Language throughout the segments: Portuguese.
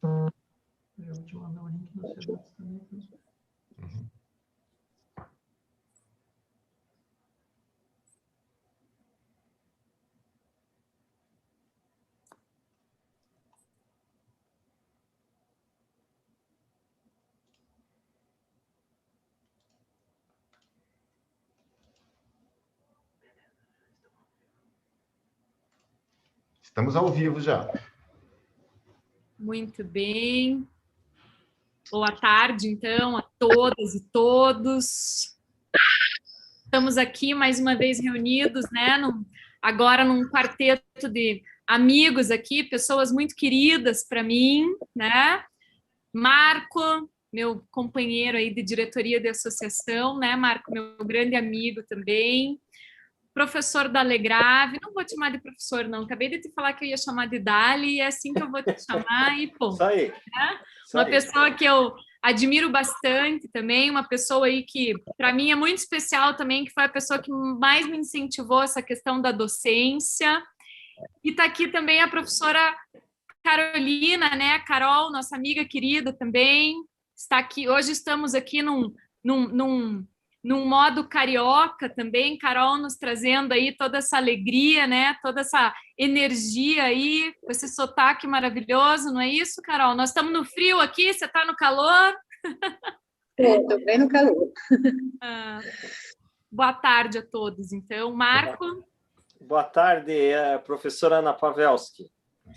Eu vou te mandar o link no chat também. Uhum. Estamos ao vivo já. Muito bem. Boa tarde, então, a todas e todos. Estamos aqui mais uma vez reunidos, né? Agora num quarteto de amigos aqui, pessoas muito queridas para mim, né? Marco, meu companheiro aí de diretoria de associação, né? Marco, meu grande amigo também. Professor Dalegrave, não vou te chamar de professor, não. Acabei de te falar que eu ia chamar de Dali, e é assim que eu vou te chamar, e ponto. Isso aí. Né? Uma pessoa que eu admiro bastante também, uma pessoa aí que, para mim, é muito especial também, que foi a pessoa que mais me incentivou essa questão da docência. E está aqui também a professora Carolina, né? A Carol, nossa amiga querida também, está aqui. Hoje estamos aqui num modo carioca também, Carol nos trazendo aí toda essa alegria, né? Toda essa energia aí, com esse sotaque maravilhoso, não é isso, Carol? Nós estamos no frio aqui, você está no calor? Estou bem no calor. Boa tarde a todos, então. Marco? Boa tarde, professora Ana Pavelski.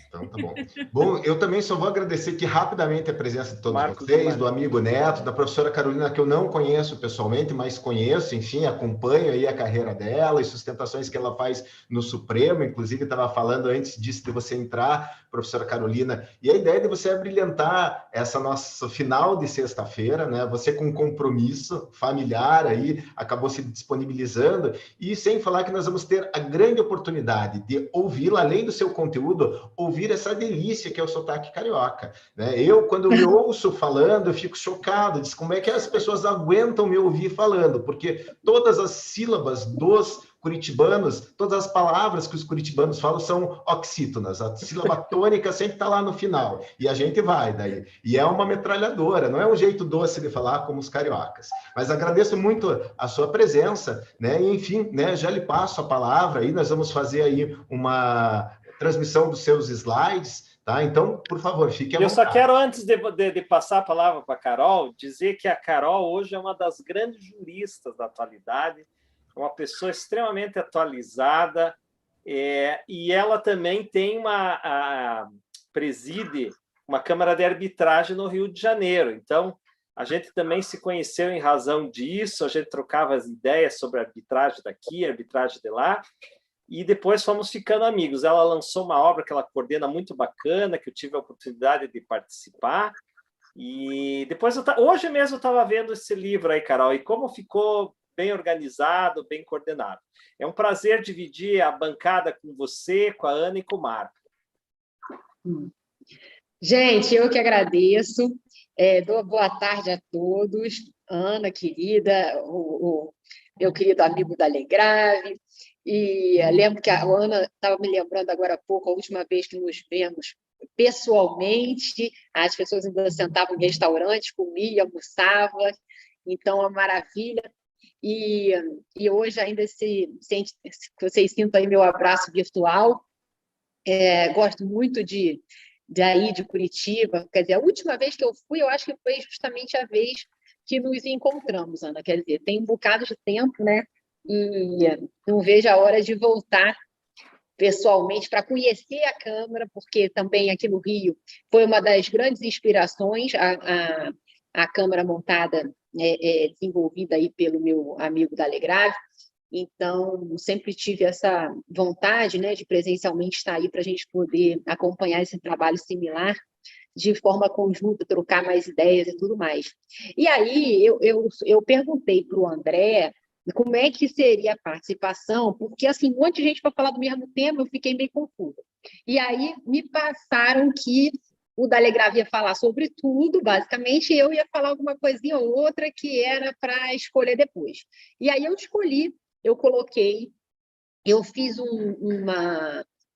Então, tá bom. Bom, eu também só vou agradecer aqui rapidamente a presença de todos vocês, do amigo Neto, da professora Carolina, que eu não conheço pessoalmente, mas conheço, enfim, acompanho aí a carreira dela e sustentações que ela faz no Supremo, inclusive estava falando antes disso de você entrar, professora Carolina, e a ideia de você brilhantar essa nossa final de sexta-feira, né? Você com um compromisso familiar aí, acabou se disponibilizando, e sem falar que nós vamos ter a grande oportunidade de ouvi-la, além do seu conteúdo, ouvir essa delícia que é o sotaque carioca, né? Eu, quando me ouço falando, eu fico chocado, diz como é que as pessoas aguentam me ouvir falando, porque todas as sílabas dos curitibanos, todas as palavras que os curitibanos falam são oxítonas, a sílaba tônica sempre está lá no final, e a gente vai daí, e é uma metralhadora, não é um jeito doce de falar como os cariocas, mas agradeço muito a sua presença, né? E, enfim, né, já lhe passo a palavra, aí nós vamos fazer aí uma transmissão dos seus slides, tá? Então, por favor, fique à vontade. Eu só quero, antes de passar a palavra para a Carol, dizer que a Carol hoje é uma das grandes juristas da atualidade, uma pessoa extremamente atualizada, e ela também tem preside uma Câmara de Arbitragem no Rio de Janeiro. Então, a gente também se conheceu em razão disso, a gente trocava as ideias sobre a arbitragem daqui, a arbitragem de lá, e depois fomos ficando amigos. Ela lançou uma obra que ela coordena muito bacana, que eu tive a oportunidade de participar, e depois, hoje mesmo eu estava vendo esse livro aí, Carol, e como ficou bem organizado, bem coordenado. É um prazer dividir a bancada com você, com a Ana e com o Marco. Gente, eu que agradeço. Dou boa tarde a todos. Ana, querida, o meu querido amigo Dalegrave. E lembro que a Ana estava me lembrando agora há pouco, a última vez que nos vemos pessoalmente, as pessoas ainda sentavam em restaurantes, comiam, almoçavam. Então, é uma maravilha. E hoje ainda vocês sintam aí meu abraço virtual. Gosto muito de Curitiba. Quer dizer, a última vez que eu fui, eu acho que foi justamente a vez que nos encontramos, Ana. Quer dizer, tem um bocado de tempo, né? E não vejo a hora de voltar pessoalmente para conhecer a Câmara, porque também aqui no Rio foi uma das grandes inspirações, a Câmara montada, desenvolvida aí pelo meu amigo Dalegrave. Então, sempre tive essa vontade, né, de presencialmente estar aí para a gente poder acompanhar esse trabalho similar de forma conjunta, trocar mais ideias e tudo mais. E aí, eu perguntei para o André como é que seria a participação, porque, assim, um monte de gente para falar do mesmo tema, eu fiquei meio confusa. E aí, me passaram que o Dalegrave ia falar sobre tudo, basicamente, e eu ia falar alguma coisinha ou outra que era para escolher depois. E aí eu escolhi, eu fiz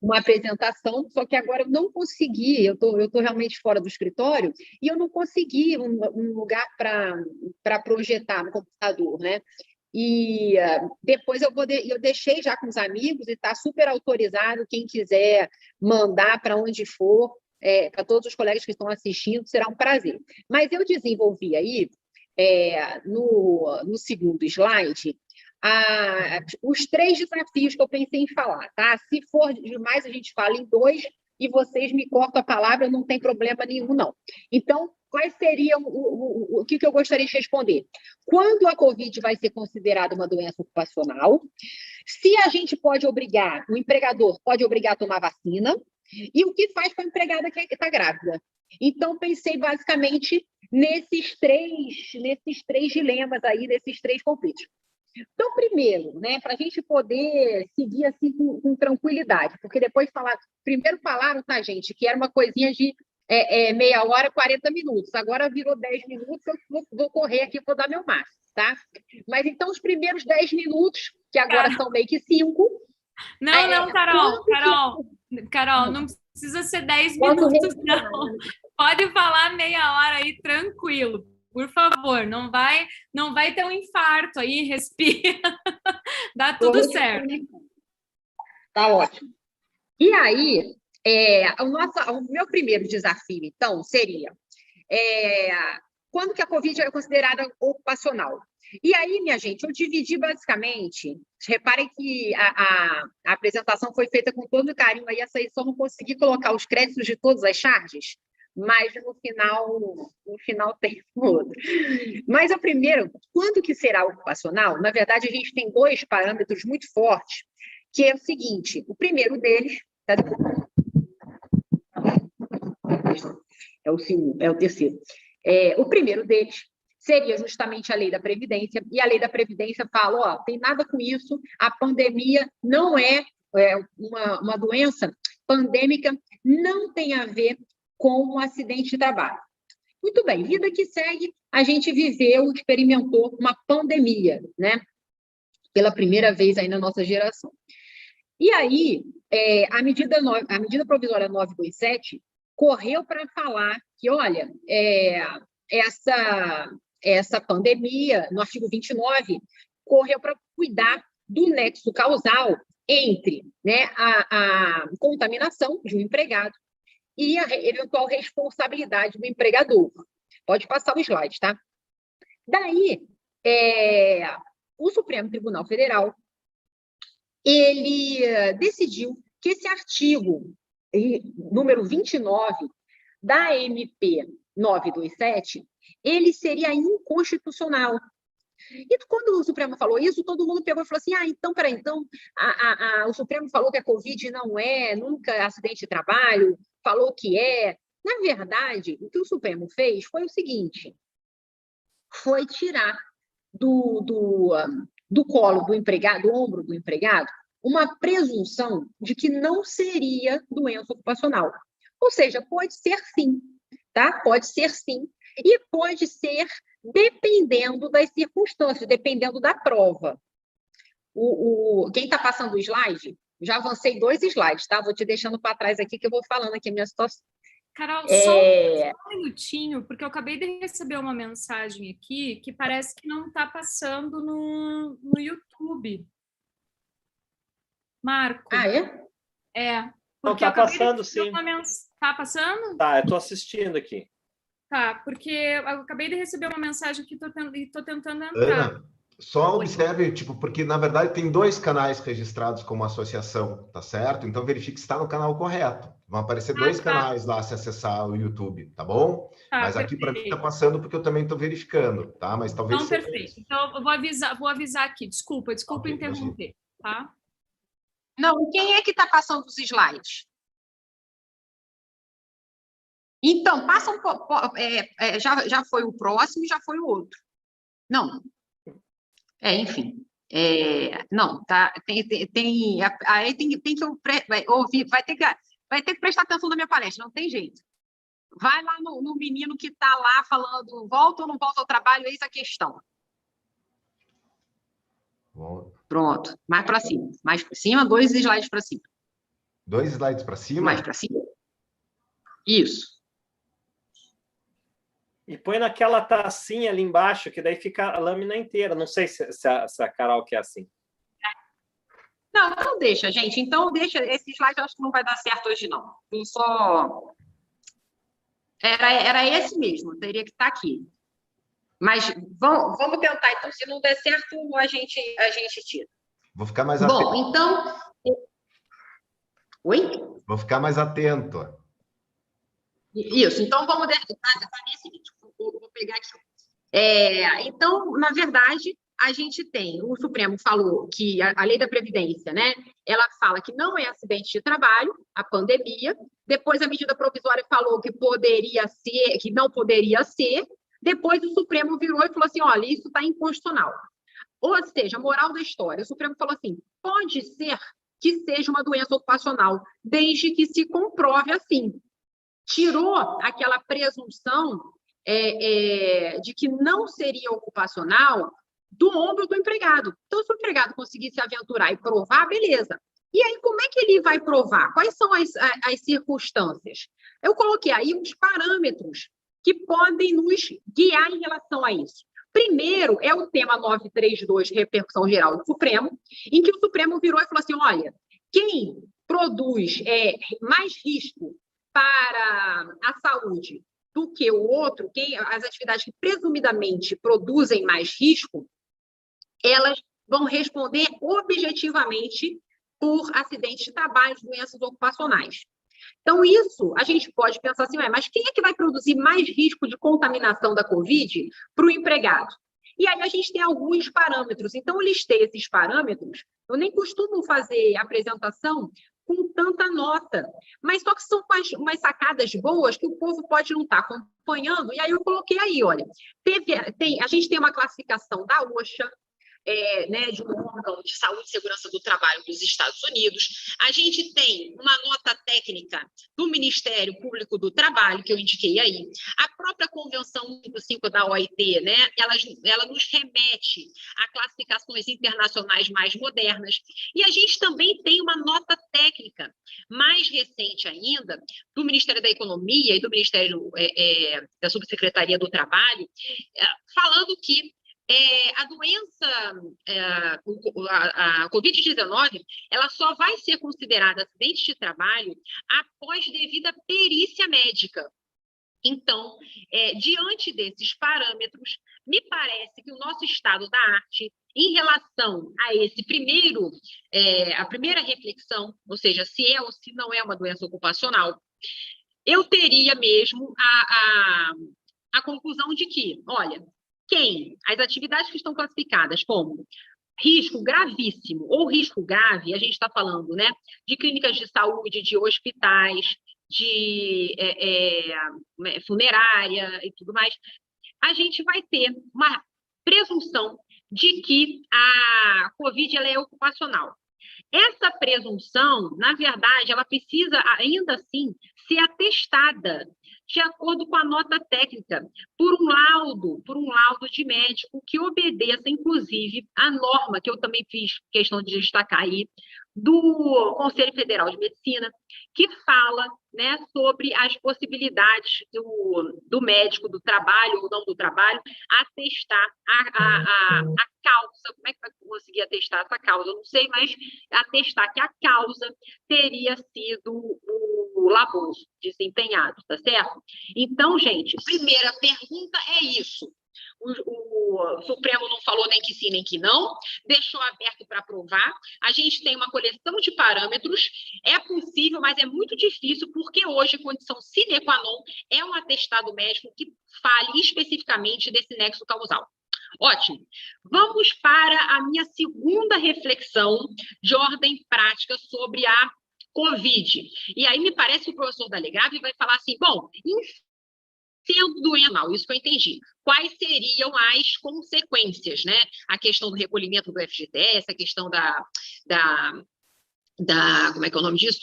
uma apresentação, só que agora eu não consegui, eu tô realmente fora do escritório, e eu não consegui um lugar para projetar no computador, né? E depois eu deixei já com os amigos e está super autorizado, quem quiser mandar para onde for, para todos os colegas que estão assistindo, será um prazer. Mas eu desenvolvi aí, no segundo slide, os 3 desafios que eu pensei em falar, tá? Se for demais, a gente fala em 2 e vocês me cortam a palavra, não tem problema nenhum, não. Então, quais seriam o que eu gostaria de responder? Quando a Covid vai ser considerada uma doença ocupacional? Se a gente pode obrigar, o empregador pode obrigar a tomar vacina? E o que faz com a empregada que está grávida? Então, pensei basicamente nesses três dilemas aí, nesses 3 conflitos. Então, primeiro, né, para a gente poder seguir assim com tranquilidade, porque depois primeiro falaram, tá, gente, que era uma coisinha de meia hora, 40 minutos, agora virou 10 minutos, eu vou correr aqui, vou dar meu máximo, tá? Mas então, os primeiros 10 minutos, que agora são meio que 5... Não, Carol, não precisa ser 10 minutos, não. Pode falar meia hora aí, tranquilo. Por favor, não vai ter um infarto aí, respira, dá tudo certo. Tá ótimo. E aí, o meu primeiro desafio, então, seria quando que a Covid é considerada ocupacional? E aí, minha gente, eu dividi basicamente, reparem que a apresentação foi feita com todo carinho, aí essa aí só não consegui colocar os créditos de todas as charges, mas no final tem outro. Mas o primeiro, quando que será ocupacional? Na verdade, a gente tem 2 parâmetros muito fortes, que é o seguinte, o primeiro deles... É o terceiro. O primeiro deles seria justamente a lei da Previdência, e a lei da Previdência fala, tem nada com isso, a pandemia não é uma doença pandêmica, não tem a ver com um acidente de trabalho. Muito bem, vida que segue, a gente experimentou uma pandemia, né? Pela primeira vez aí na nossa geração. E aí, a medida provisória 927 correu para falar que, olha, essa pandemia, no artigo 29, correu para cuidar do nexo causal entre, né, a contaminação de um empregado e a eventual responsabilidade do empregador. Pode passar o slide, tá? Daí, o Supremo Tribunal Federal, ele decidiu que esse artigo, número 29, da MP 927, ele seria inconstitucional. E quando o Supremo falou isso, todo mundo pegou e falou assim, então, peraí, então, o Supremo falou que a Covid não é nunca acidente de trabalho, falou que é. Na verdade, o que o Supremo fez foi o seguinte, foi tirar do colo do empregado, do ombro do empregado, uma presunção de que não seria doença ocupacional. Ou seja, pode ser sim, tá? Pode ser sim, e pode ser dependendo das circunstâncias, dependendo da prova. Quem está passando o slide, já avancei 2 slides, tá? Vou te deixando para trás aqui, que eu vou falando aqui a minha situação. Carol, só um minutinho, porque eu acabei de receber uma mensagem aqui que parece que não está passando no YouTube. Marco. É? Não, está passando, sim. Está passando? Tá, eu estou assistindo aqui. Tá, porque eu acabei de receber uma mensagem que estou tentando entrar. Ana, só observe, porque na verdade tem 2 canais registrados como associação, tá certo? Então verifique se está no canal correto. Vão aparecer 2 canais lá se acessar o YouTube, tá bom? Mas aqui para mim está passando porque eu também estou verificando, tá? Mas talvez... Então, perfeito. Então, eu vou avisar aqui. Desculpa okay, interromper, tá? Não, quem é que está passando os slides? Então, passa um pouco. Já foi o próximo e já foi o outro. Não. Enfim. Não, tá. Aí tem que ouvir, vai ter que prestar atenção na minha palestra, não tem jeito. Vai lá no menino que está lá falando, volta ou não volta ao trabalho, eis a questão. Pronto, mais para cima. Mais para cima, 2 slides para cima. 2 slides para cima. Mais para cima. Isso. E põe naquela tacinha ali embaixo, que daí fica a lâmina inteira. Não sei se a Carol quer assim. Não, então deixa, gente. Então deixa. Esse slide eu acho que não vai dar certo hoje, não. Eu só... Era esse mesmo, teria que estar aqui. Mas vamos tentar. Então, se não der certo, a gente tira. Vou ficar mais atento. Bom, então... Oi? Vou ficar mais atento. Isso, então vamos fazer o seguinte, vou pegar aqui. Então, na verdade, a gente tem, o Supremo falou que a lei da Previdência, né, ela fala que não é acidente de trabalho, a pandemia, depois a medida provisória falou que poderia ser, que não poderia ser, depois o Supremo virou e falou assim, olha, isso está inconstitucional. Ou seja, moral da história, o Supremo falou assim, pode ser que seja uma doença ocupacional, desde que se comprove assim. Tirou aquela presunção de que não seria ocupacional do ombro do empregado. Então, se o empregado conseguir se aventurar e provar, beleza. E aí, como é que ele vai provar? Quais são as circunstâncias? Eu coloquei aí uns parâmetros que podem nos guiar em relação a isso. Primeiro é o tema 932, repercussão geral do Supremo, em que o Supremo virou e falou assim, olha, quem produz mais risco para a saúde do que o outro, as atividades que presumidamente produzem mais risco, elas vão responder objetivamente por acidentes de trabalho, doenças ocupacionais. Então, isso a gente pode pensar assim, mas quem é que vai produzir mais risco de contaminação da Covid para o empregado? E aí a gente tem alguns parâmetros. Então, eu listei esses parâmetros. Eu nem costumo fazer apresentação com tanta nota, mas só que são umas sacadas boas que o povo pode não estar acompanhando, e aí eu coloquei aí, olha, a gente tem uma classificação da OSHA, né, de um órgão de saúde e segurança do trabalho dos Estados Unidos, a gente tem uma nota técnica do Ministério Público do Trabalho, que eu indiquei aí, a própria Convenção 5 da OIT, né, ela nos remete a classificações internacionais mais modernas, e a gente também tem uma nota técnica mais recente ainda, do Ministério da Economia e do Ministério da Subsecretaria do Trabalho, falando que a doença, a Covid-19, ela só vai ser considerada acidente de trabalho após devida perícia médica. Então, diante desses parâmetros, me parece que o nosso estado da arte, em relação a esse a primeira reflexão, ou seja, se é ou se não é uma doença ocupacional, eu teria mesmo a conclusão de que, olha, as atividades que estão classificadas como risco gravíssimo ou risco grave, a gente está falando, né, de clínicas de saúde, de hospitais, de funerária e tudo mais, a gente vai ter uma presunção de que a Covid ela é ocupacional. Essa presunção, na verdade, ela precisa ainda assim ser atestada de acordo com a nota técnica, por um laudo de médico que obedeça, inclusive, a norma que eu também fiz questão de destacar aí, do Conselho Federal de Medicina, que fala, né, sobre as possibilidades do médico do trabalho ou não do trabalho atestar a causa. Como é que vai conseguir atestar essa causa? Eu não sei, mas atestar que a causa teria sido o labor desempenhado, tá certo? Então, gente, primeira pergunta é isso. O Supremo não falou nem que sim, nem que não, deixou aberto para aprovar. A gente tem uma coleção de parâmetros, é possível, mas é muito difícil, porque hoje a condição sine qua non é um atestado médico que fale especificamente desse nexo causal. Ótimo. Vamos para a minha segunda reflexão de ordem prática sobre a Covid. E aí me parece que o professor Dalegrave vai falar assim, bom, sendo doença, isso que eu entendi. Quais seriam as consequências, né? A questão do recolhimento do FGTS, a questão como é que é o nome disso?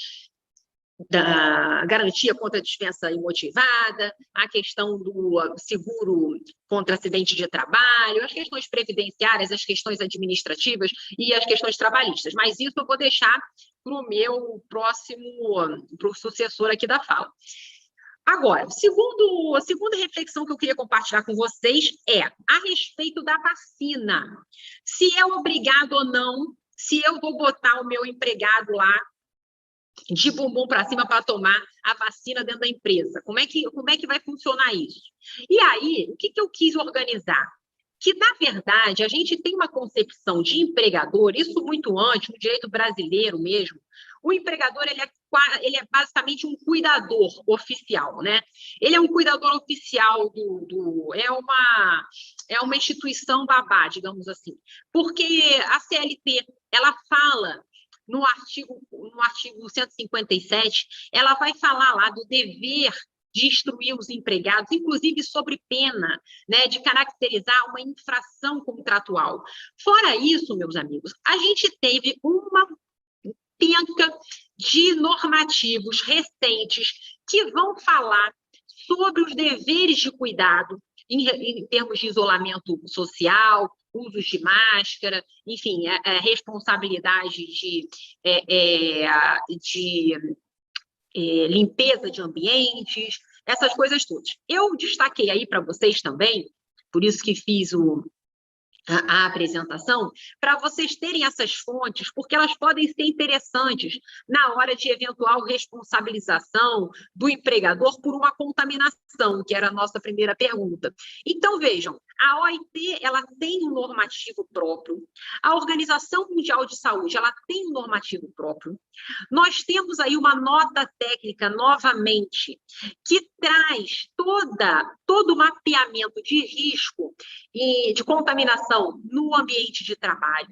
Da garantia contra a dispensa imotivada, a questão do seguro contra acidente de trabalho, as questões previdenciárias, as questões administrativas e as questões trabalhistas. Mas isso eu vou deixar para o meu próximo, para o sucessor aqui da fala. Agora, a segunda reflexão que eu queria compartilhar com vocês é a respeito da vacina. Se é obrigado ou não, se eu vou botar o meu empregado lá de bumbum para cima para tomar a vacina dentro da empresa. Como é que vai funcionar isso? E aí, o que eu quis organizar? Que, na verdade, a gente tem uma concepção de empregador, isso muito antes, no direito brasileiro mesmo. O empregador, ele é basicamente um cuidador oficial, né? Ele é um cuidador oficial é uma instituição babá, digamos assim. Porque a CLT, ela fala no artigo 157, ela vai falar lá do dever de instruir os empregados, inclusive sobre pena, né, de caracterizar uma infração contratual. Fora isso, meus amigos, a gente teve uma penca de normativos recentes que vão falar sobre os deveres de cuidado em termos de isolamento social, usos de máscara, enfim, responsabilidade de limpeza de ambientes, essas coisas todas. Eu destaquei aí para vocês também, por isso que fiz a apresentação, para vocês terem essas fontes, porque elas podem ser interessantes na hora de eventual responsabilização do empregador por uma contaminação, que era a nossa primeira pergunta. Então, vejam, a OIT, ela tem um normativo próprio, a Organização Mundial de Saúde, ela tem um normativo próprio. Nós temos aí uma nota técnica, novamente, que traz todo o mapeamento de risco e de contaminação no ambiente de trabalho.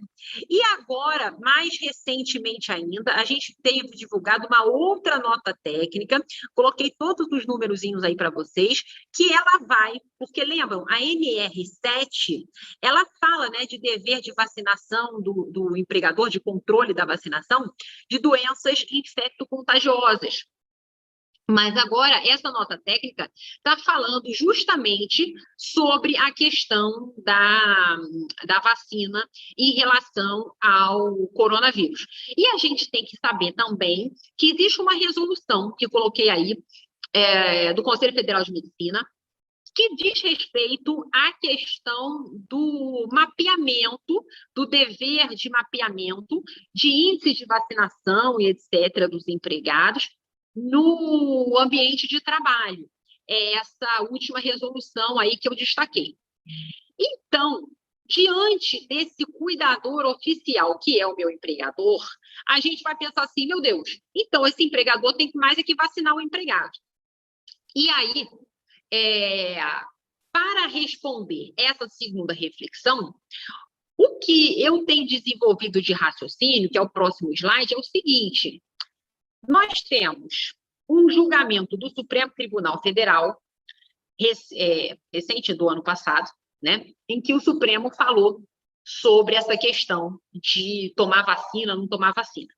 E agora, mais recentemente ainda, a gente teve divulgado uma outra nota técnica, coloquei todos os númerozinhos aí para vocês, que ela vai, porque lembram, a NR7, ela fala, né, de dever de vacinação do empregador, de controle da vacinação, de doenças infecto-contagiosas. Mas agora, essa nota técnica está falando justamente sobre a questão da vacina em relação ao coronavírus. E a gente tem que saber também que existe uma resolução que eu coloquei aí, do Conselho Federal de Medicina, que diz respeito à questão do mapeamento, do dever de mapeamento de índices de vacinação e etc. dos empregados, no ambiente de trabalho. É essa última resolução aí que eu destaquei. Então, diante desse cuidador oficial, que é o meu empregador, a gente vai pensar assim, meu Deus, então esse empregador tem que mais é que vacinar o empregado. E aí, para responder essa segunda reflexão, o que eu tenho desenvolvido de raciocínio, que é o próximo slide, é o seguinte: nós temos um julgamento do Supremo Tribunal Federal, recente do ano passado, né, em que o Supremo falou sobre essa questão de tomar vacina, não tomar vacina.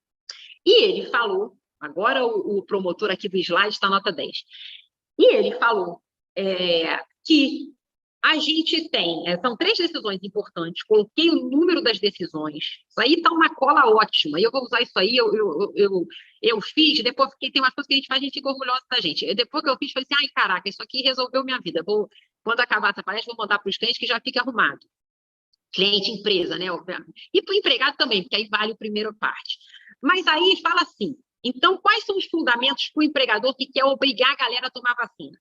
E ele falou, agora o promotor aqui do slide está nota 10, e ele falou que a gente tem, são 3 decisões importantes, coloquei o número das decisões, isso aí está uma cola ótima, e eu vou usar isso aí, eu fiz, depois porque tem umas coisas que a gente fica orgulhosa da gente. Depois que eu fiz, falei assim, ai, caraca, isso aqui resolveu minha vida, quando acabar essa palestra, vou mandar para os clientes que já fica arrumado. Cliente, empresa, né, obviamente. E para o empregado também, porque aí vale a primeira parte. Mas aí fala assim, então, quais são os fundamentos para o empregador que quer obrigar a galera a tomar vacina?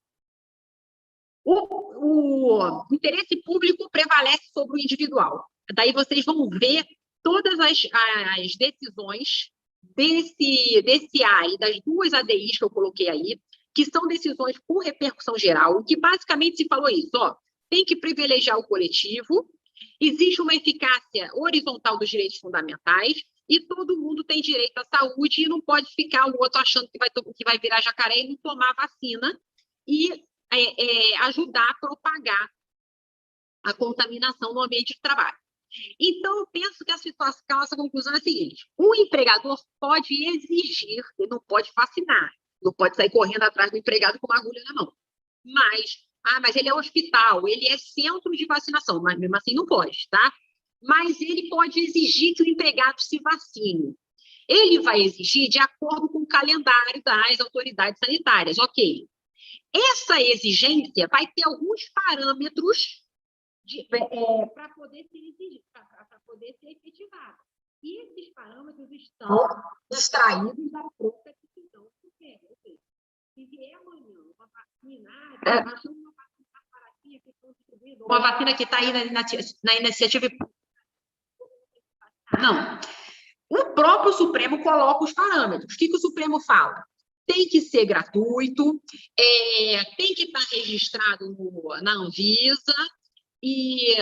O interesse público prevalece sobre o individual. Daí vocês vão ver todas as decisões desse AI, das 2 ADIs que eu coloquei aí, que são decisões com repercussão geral, que basicamente se falou isso, tem que privilegiar o coletivo, existe uma eficácia horizontal dos direitos fundamentais e todo mundo tem direito à saúde e não pode ficar o outro achando que vai virar jacaré e não tomar vacina e ajudar a propagar a contaminação no ambiente de trabalho. Então, eu penso que a nossa conclusão é a seguinte: o empregador pode exigir, ele não pode vacinar, não pode sair correndo atrás do empregado com uma agulha na mão. Mas ele é hospital, ele é centro de vacinação, mas mesmo assim não pode, tá? Mas ele pode exigir que o empregado se vacine. Ele vai exigir de acordo com o calendário das autoridades sanitárias, ok. Essa exigência vai ter alguns parâmetros para poder ser exigido, para poder ser efetivado. E esses parâmetros estão extraídos da própria decisão do Supremo. Ou seja, se vier amanhã uma vacina, uma vacina que está aí na iniciativa. Não. O próprio Supremo coloca os parâmetros. O que o Supremo fala? Tem que ser gratuito, tem que estar registrado na Anvisa, e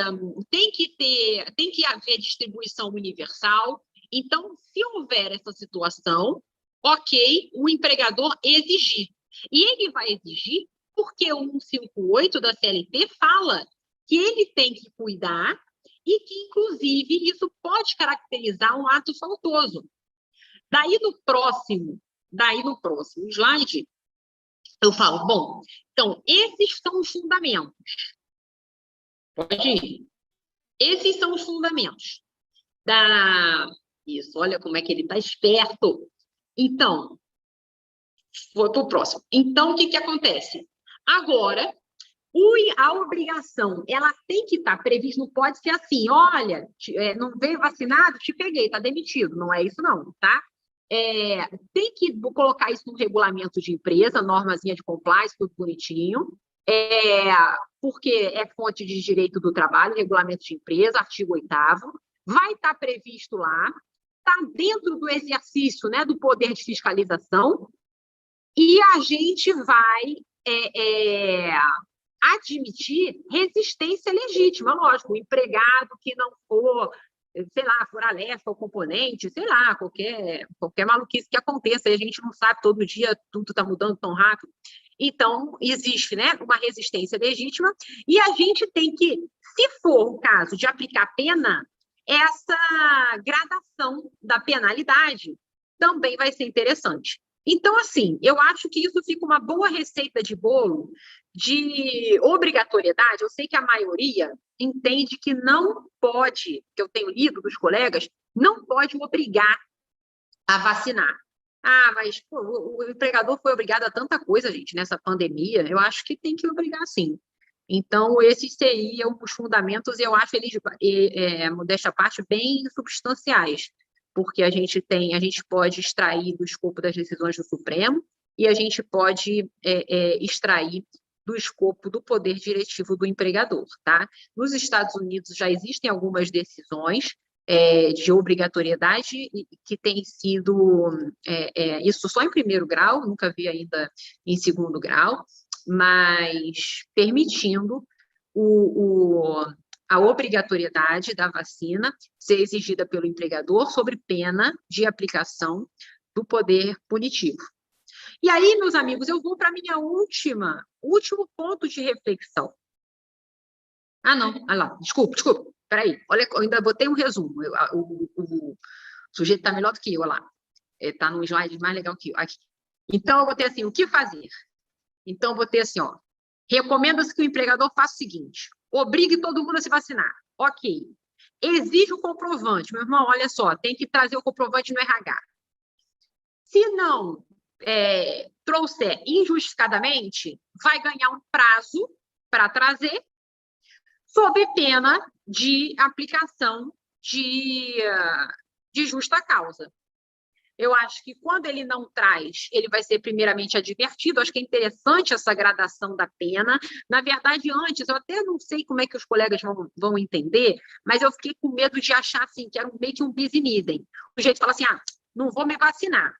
tem que haver distribuição universal. Então, se houver essa situação, ok, o empregador exigir. E ele vai exigir porque o 158 da CLT fala que ele tem que cuidar e que, inclusive, isso pode caracterizar um ato faltoso. Daí no próximo slide, eu falo, bom, então, esses são os fundamentos. Pode ir. Esses são os fundamentos. Isso, olha como é que ele está esperto. Então, vou para o próximo. Então, o que acontece? Agora, a obrigação, ela tem que estar prevista, não pode ser assim, olha, não veio vacinado, te peguei, está demitido. Não é isso não, tá? Tem que colocar isso no regulamento de empresa, normazinha de compliance, tudo bonitinho, porque é fonte de direito do trabalho, regulamento de empresa, artigo 8º, vai estar previsto lá, está dentro do exercício, né, do poder de fiscalização, e a gente vai admitir resistência legítima, lógico, o empregado que não for, sei lá, for alérgico ao componente, sei lá, qualquer maluquice que aconteça, a gente não sabe, todo dia tudo está mudando tão rápido. Então, existe, né, uma resistência legítima, e a gente tem que, se for o caso de aplicar pena, essa gradação da penalidade também vai ser interessante. Então, assim, eu acho que isso fica uma boa receita de bolo de obrigatoriedade. Eu sei que a maioria entende que não pode, que eu tenho lido dos colegas, não pode obrigar a vacinar. Mas pô, o empregador foi obrigado a tanta coisa, gente, nessa pandemia. Eu acho que tem que obrigar, sim. Então, esses seriam os fundamentos, e eu acho eles, modéstia à parte, bem substanciais, porque a gente pode extrair do escopo das decisões do Supremo e a gente pode extrair do escopo do poder diretivo do empregador, tá? Nos Estados Unidos já existem algumas decisões de obrigatoriedade que têm sido, isso só em primeiro grau, nunca vi ainda em segundo grau, mas permitindo a obrigatoriedade da vacina ser exigida pelo empregador sob pena de aplicação do poder punitivo. E aí, meus amigos, eu vou para a minha último ponto de reflexão. Não, olha lá, desculpa, peraí, olha, eu ainda botei um resumo, o sujeito está melhor do que eu, olha lá, está num slide mais legal que eu, aqui. Então, eu botei assim, o que fazer? Então, eu botei assim, ó, recomenda-se que o empregador faça o seguinte, obrigue todo mundo a se vacinar, ok, exige o comprovante, meu irmão, olha só, tem que trazer o comprovante no RH. Se não trouxer injustificadamente, vai ganhar um prazo para trazer, sob pena de aplicação de justa causa. Eu acho que quando ele não traz, ele vai ser primeiramente advertido. Acho que é interessante essa gradação da pena. Na verdade, antes, eu até não sei como é que os colegas vão entender, mas eu fiquei com medo de achar assim, que era meio que um bis in idem. O jeito fala assim, não vou me vacinar.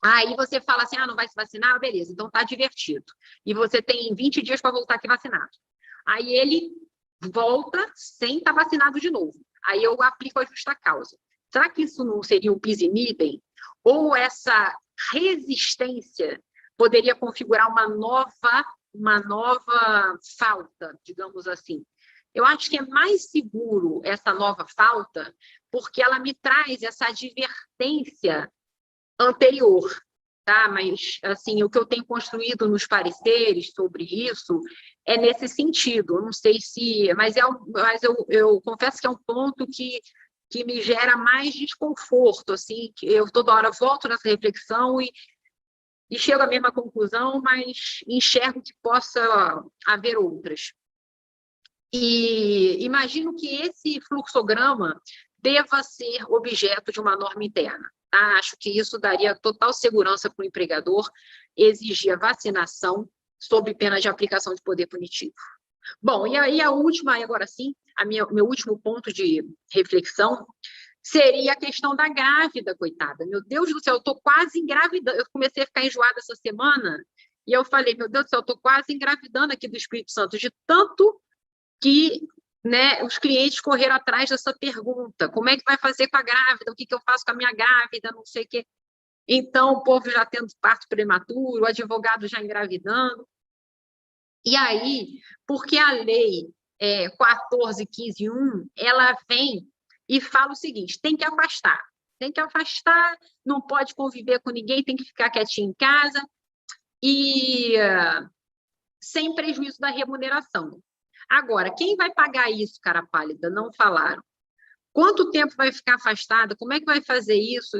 Aí você fala assim, não vai se vacinar? Beleza, então está advertido. E você tem 20 dias para voltar aqui vacinado. Aí ele volta sem estar vacinado de novo. Aí eu aplico a justa causa. Será que isso não seria um bis in idem? Ou essa resistência poderia configurar uma nova falta, digamos assim? Eu acho que é mais seguro essa nova falta, porque ela me traz essa advertência anterior, tá? Mas, assim, o que eu tenho construído nos pareceres sobre isso é nesse sentido. Eu não sei se... Mas eu confesso que é um ponto que que me gera mais desconforto, assim, que eu toda hora volto nessa reflexão e chego à mesma conclusão, mas enxergo que possa haver outras. E imagino que esse fluxograma deva ser objeto de uma norma interna. Tá? Acho que isso daria total segurança para o empregador exigir a vacinação sob pena de aplicação de poder punitivo. Bom, e aí a última, agora sim, meu último ponto de reflexão seria a questão da grávida, coitada. Meu Deus do céu, eu estou quase engravidando. Eu comecei a ficar enjoada essa semana e eu falei, meu Deus do céu, eu estou quase engravidando aqui do Espírito Santo, de tanto que, né, os clientes correram atrás dessa pergunta. Como é que vai fazer com a grávida? O que eu faço com a minha grávida? Não sei o quê. Então, o povo já tendo parto prematuro, o advogado já engravidando. E aí, porque a lei 14.15.1, ela vem e fala o seguinte, tem que afastar, não pode conviver com ninguém, tem que ficar quietinho em casa, e sem prejuízo da remuneração. Agora, quem vai pagar isso, cara pálida? Não falaram. Quanto tempo vai ficar afastada? Como é que vai fazer isso?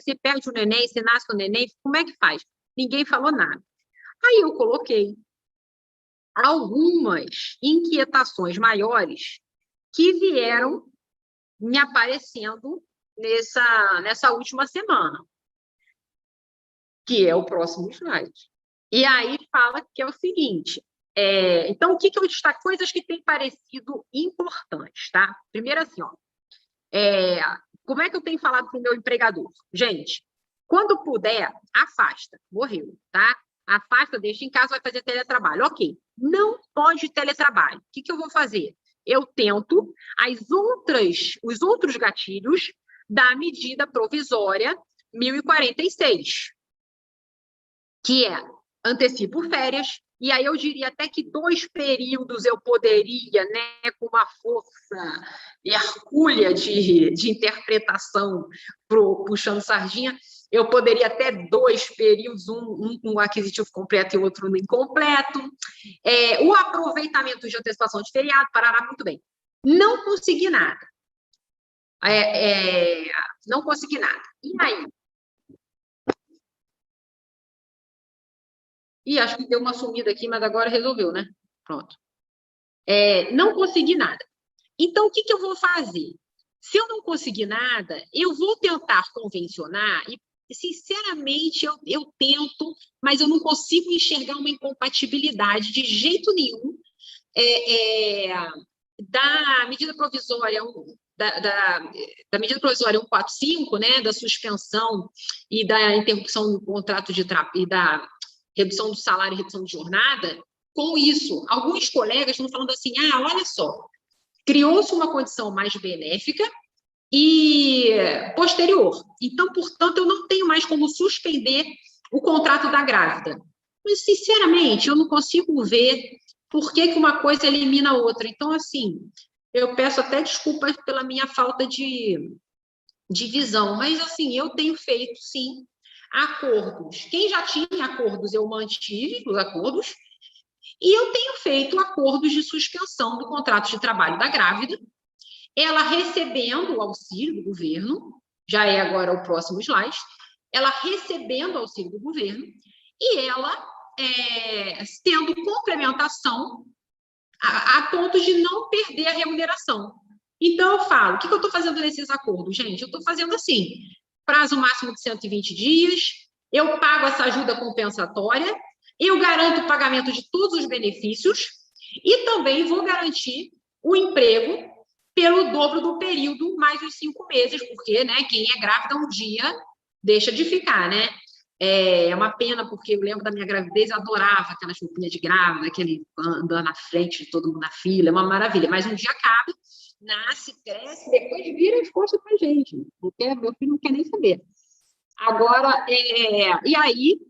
Se perde o neném, se nasce o neném, como é que faz? Ninguém falou nada. Aí eu coloquei algumas inquietações maiores que vieram me aparecendo nessa última semana, que é o próximo slide. E aí fala que é o seguinte, então, o que eu destaco? Coisas que têm parecido importantes, tá? Primeiro assim, ó, como é que eu tenho falado para o meu empregador? Gente, quando puder, afasta, morreu, tá? Afasta, deixa em casa, vai fazer teletrabalho. Ok, não pode teletrabalho. O que eu vou fazer? Eu tento os outros gatilhos da medida provisória 1046, que é antecipo férias, e aí eu diria até que 2 períodos eu poderia, né, com uma força hercúlea de interpretação, puxando sardinha, eu poderia até 2 períodos, um aquisitivo completo e outro incompleto. O aproveitamento de antecipação de feriado, parará, muito bem. Não consegui nada. Não consegui nada. E aí? E acho que deu uma sumida aqui, mas agora resolveu, né? Pronto. Não consegui nada. Então, o que eu vou fazer? Se eu não conseguir nada, eu vou tentar convencionar e, sinceramente, eu tento, mas eu não consigo enxergar uma incompatibilidade de jeito nenhum da medida provisória da medida provisória 145, né, da suspensão e da interrupção do contrato de trabalho e da redução do salário e redução de jornada. Com isso, alguns colegas estão falando assim, olha só, criou-se uma condição mais benéfica e posterior. Então, portanto, eu não tenho mais como suspender o contrato da grávida. Mas, sinceramente, eu não consigo ver por que uma coisa elimina a outra. Então, assim, eu peço até desculpas pela minha falta de visão, mas, assim, eu tenho feito, sim, acordos. Quem já tinha acordos, eu mantive os acordos, e eu tenho feito acordos de suspensão do contrato de trabalho da grávida, ela recebendo o auxílio do governo, já é agora o próximo slide, ela recebendo o auxílio do governo, e ela tendo complementação a ponto de não perder a remuneração. Então, eu falo, o que eu estou fazendo nesses acordos? Gente, eu estou fazendo assim, prazo máximo de 120 dias, eu pago essa ajuda compensatória, eu garanto o pagamento de todos os benefícios e também vou garantir o emprego pelo dobro do período, mais os 5 meses, porque, né, quem é grávida um dia deixa de ficar, né? É uma pena, porque eu lembro da minha gravidez, eu adorava aquela roupinha de grávida, aquele andando na frente de todo mundo na fila, é uma maravilha, mas um dia acaba, nasce, cresce, depois vira as costas pra gente, porque meu filho não quer nem saber. Agora, e aí,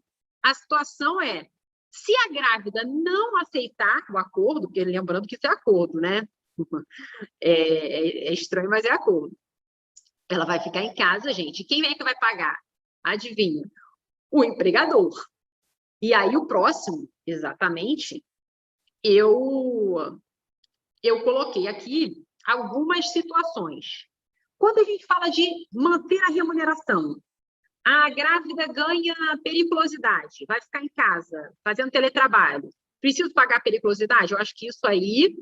a situação é, se a grávida não aceitar o acordo, porque lembrando que isso é acordo, né? É estranho, mas é acordo. Ela vai ficar em casa, gente. Quem é que vai pagar? Adivinha? O empregador. E aí, o próximo, exatamente, eu coloquei aqui algumas situações. Quando a gente fala de manter a remuneração, a grávida ganha periculosidade, vai ficar em casa, fazendo teletrabalho. Preciso pagar periculosidade? Eu acho que isso aí,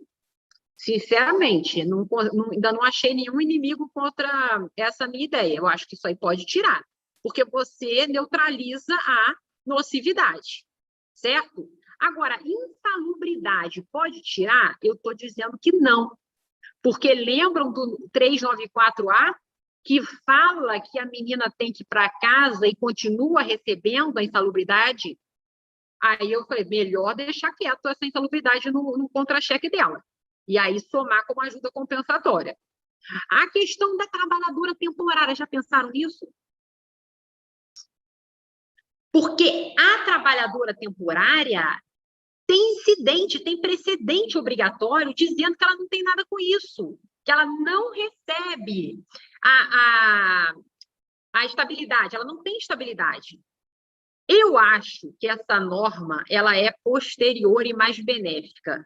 sinceramente, ainda não achei nenhum inimigo contra essa minha ideia. Eu acho que isso aí pode tirar, porque você neutraliza a nocividade, certo? Agora, insalubridade pode tirar? Eu estou dizendo que não, porque lembram do 394A, que fala que a menina tem que ir para casa e continua recebendo a insalubridade? Aí eu falei, melhor deixar quieto essa insalubridade no contra-cheque dela. E aí somar como ajuda compensatória. A questão da trabalhadora temporária, já pensaram nisso? Porque a trabalhadora temporária tem incidente, tem precedente obrigatório dizendo que ela não tem nada com isso, que ela não recebe a estabilidade, ela não tem estabilidade. Eu acho que essa norma ela é posterior e mais benéfica.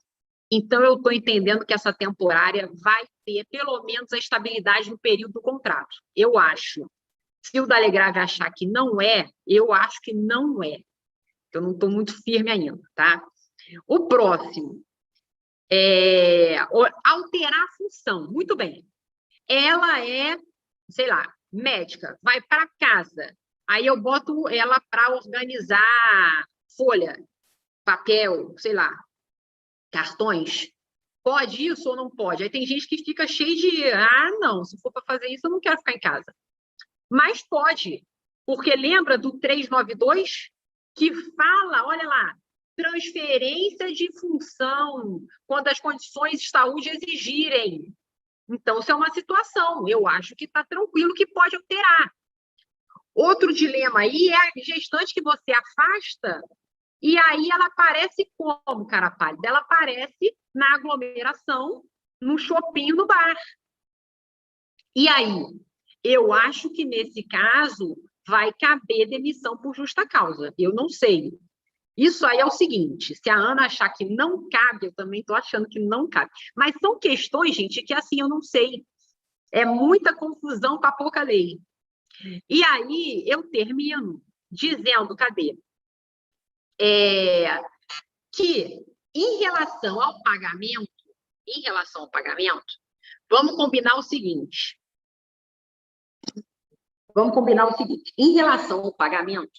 Então, eu estou entendendo que essa temporária vai ter, pelo menos, a estabilidade no período do contrato. Eu acho. Se o Dalegrave achar que não é, eu acho que não é. Eu não estou muito firme ainda, tá? O próximo é alterar a função. Muito bem. Ela é, sei lá, médica, vai para casa. Aí eu boto ela para organizar folha, papel, sei lá, cartões. Pode isso ou não pode? Aí tem gente que fica cheio de, não, se for para fazer isso, eu não quero ficar em casa. Mas pode, porque lembra do 392, que fala, olha lá, transferência de função, quando as condições de saúde exigirem. Então, isso é uma situação, eu acho que está tranquilo, que pode alterar. Outro dilema aí é a gestante que você afasta, e aí ela aparece como, cara pálida? Ela aparece na aglomeração, no shopping, no bar. E aí? Eu acho que, nesse caso, vai caber demissão por justa causa. Eu não sei. Isso aí é o seguinte, se a Ana achar que não cabe, eu também estou achando que não cabe. Mas são questões, gente, que assim eu não sei. É muita confusão para pouca lei. E aí eu termino dizendo, cadê? Que em relação ao pagamento, vamos combinar o seguinte. Em relação ao pagamento,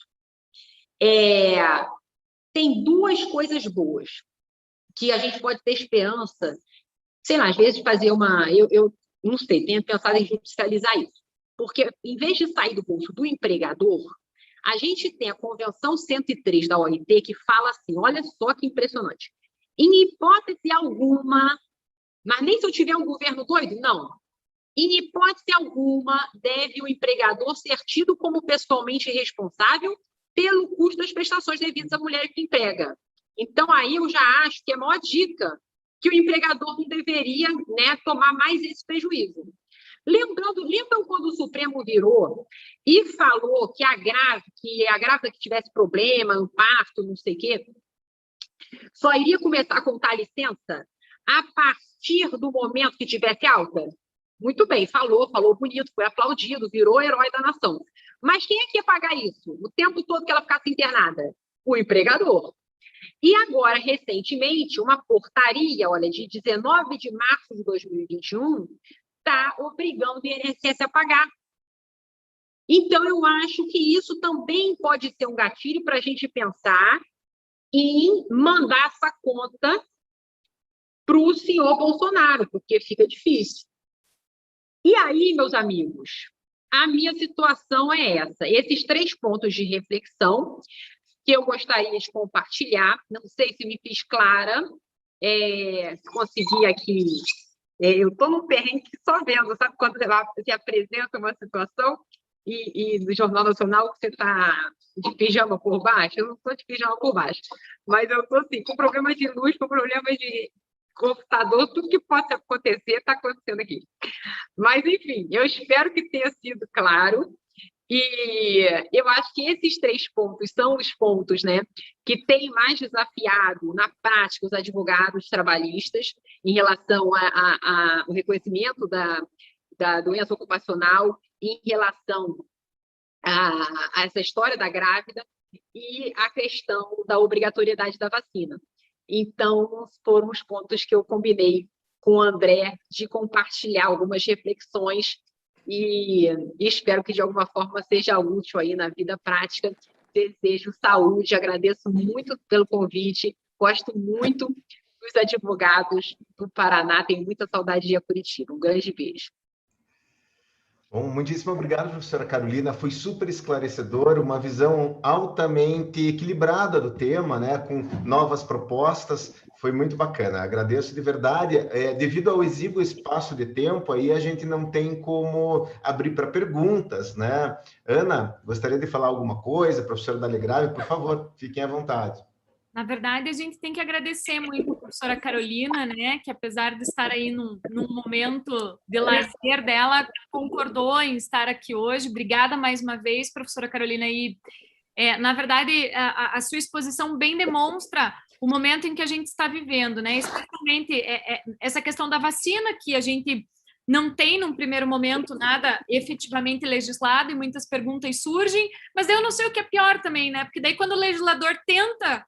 tem duas coisas boas que a gente pode ter esperança, sei lá, às vezes fazer uma... Eu não sei, tenho pensado em judicializar isso. Porque, em vez de sair do bolso do empregador, a gente tem a Convenção 103 da OIT que fala assim, olha só que impressionante. Em hipótese alguma, mas nem se eu tiver um governo doido, não. Em hipótese alguma, deve o empregador ser tido como pessoalmente responsável pelo custo das prestações devidas à mulher que emprega. Então, aí eu já acho que é a maior dica que o empregador não deveria, né, tomar mais esse prejuízo. Lembram quando o Supremo virou e falou que a grávida que tivesse problema, um parto, não sei o quê, só iria começar a contar a licença a partir do momento que tivesse alta? Muito bem, falou bonito, foi aplaudido, virou herói da nação. Mas quem é que ia pagar isso? O tempo todo que ela ficasse internada? O empregador. E agora, recentemente, uma portaria, olha, de 19 de março de 2021, está obrigando o INSS a pagar. Então, eu acho que isso também pode ser um gatilho para a gente pensar em mandar essa conta para o senhor Bolsonaro, porque fica difícil. E aí, meus amigos, a minha situação é essa. Esses 3 pontos de reflexão que eu gostaria de compartilhar. Não sei se me fiz clara, se consegui aqui... eu estou num perrengue só vendo, sabe quando você apresenta uma situação e no Jornal Nacional você está de pijama por baixo? Eu não estou de pijama por baixo, mas eu estou assim, com problemas de luz, com problemas de computador, tudo que possa acontecer está acontecendo aqui. Mas, enfim, eu espero que tenha sido claro. E eu acho que esses 3 pontos são os pontos, né, que têm mais desafiado, na prática, os advogados trabalhistas em relação ao reconhecimento da doença ocupacional em relação a essa história da grávida e a questão da obrigatoriedade da vacina. Então, foram os pontos que eu combinei com o André de compartilhar algumas reflexões e espero que, de alguma forma, seja útil aí na vida prática. Desejo saúde, agradeço muito pelo convite, gosto muito dos advogados do Paraná, tenho muita saudade de ir a Curitiba. Um grande beijo. Bom, muitíssimo obrigado, professora Carolina. Foi super esclarecedor, uma visão altamente equilibrada do tema, né? Com novas propostas. Foi muito bacana. Agradeço de verdade. Devido ao exíguo espaço de tempo, aí a gente não tem como abrir para perguntas, né? Ana, gostaria de falar alguma coisa? Professora D'Alegrave, por favor, fiquem à vontade. Na verdade, a gente tem que agradecer muito a professora Carolina, né, que apesar de estar aí num momento de lazer dela, concordou em estar aqui hoje. Obrigada mais uma vez, professora Carolina. E, na verdade, a sua exposição bem demonstra o momento em que a gente está vivendo, né, especialmente essa questão da vacina, que a gente não tem, num primeiro momento, nada efetivamente legislado e muitas perguntas surgem, mas eu não sei o que é pior também, né, porque daí quando o legislador tenta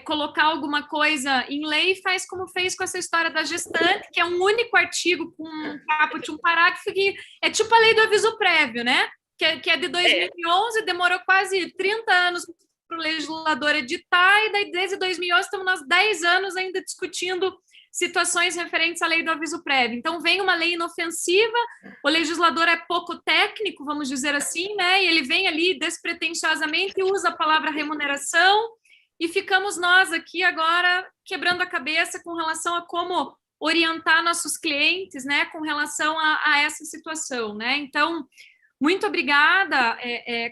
colocar alguma coisa em lei, faz como fez com essa história da gestante, que é um único artigo com um caput, um parágrafo, que é tipo a lei do aviso prévio, né? Que é de 2011, demorou quase 30 anos para o legislador editar, e daí desde 2011 estamos nós 10 anos ainda discutindo situações referentes à lei do aviso prévio. Então, vem uma lei inofensiva, o legislador é pouco técnico, vamos dizer assim, né? E ele vem ali despretensiosamente e usa a palavra remuneração, e ficamos nós aqui agora quebrando a cabeça com relação a como orientar nossos clientes, né, com relação a essa situação, né? Então, muito obrigada,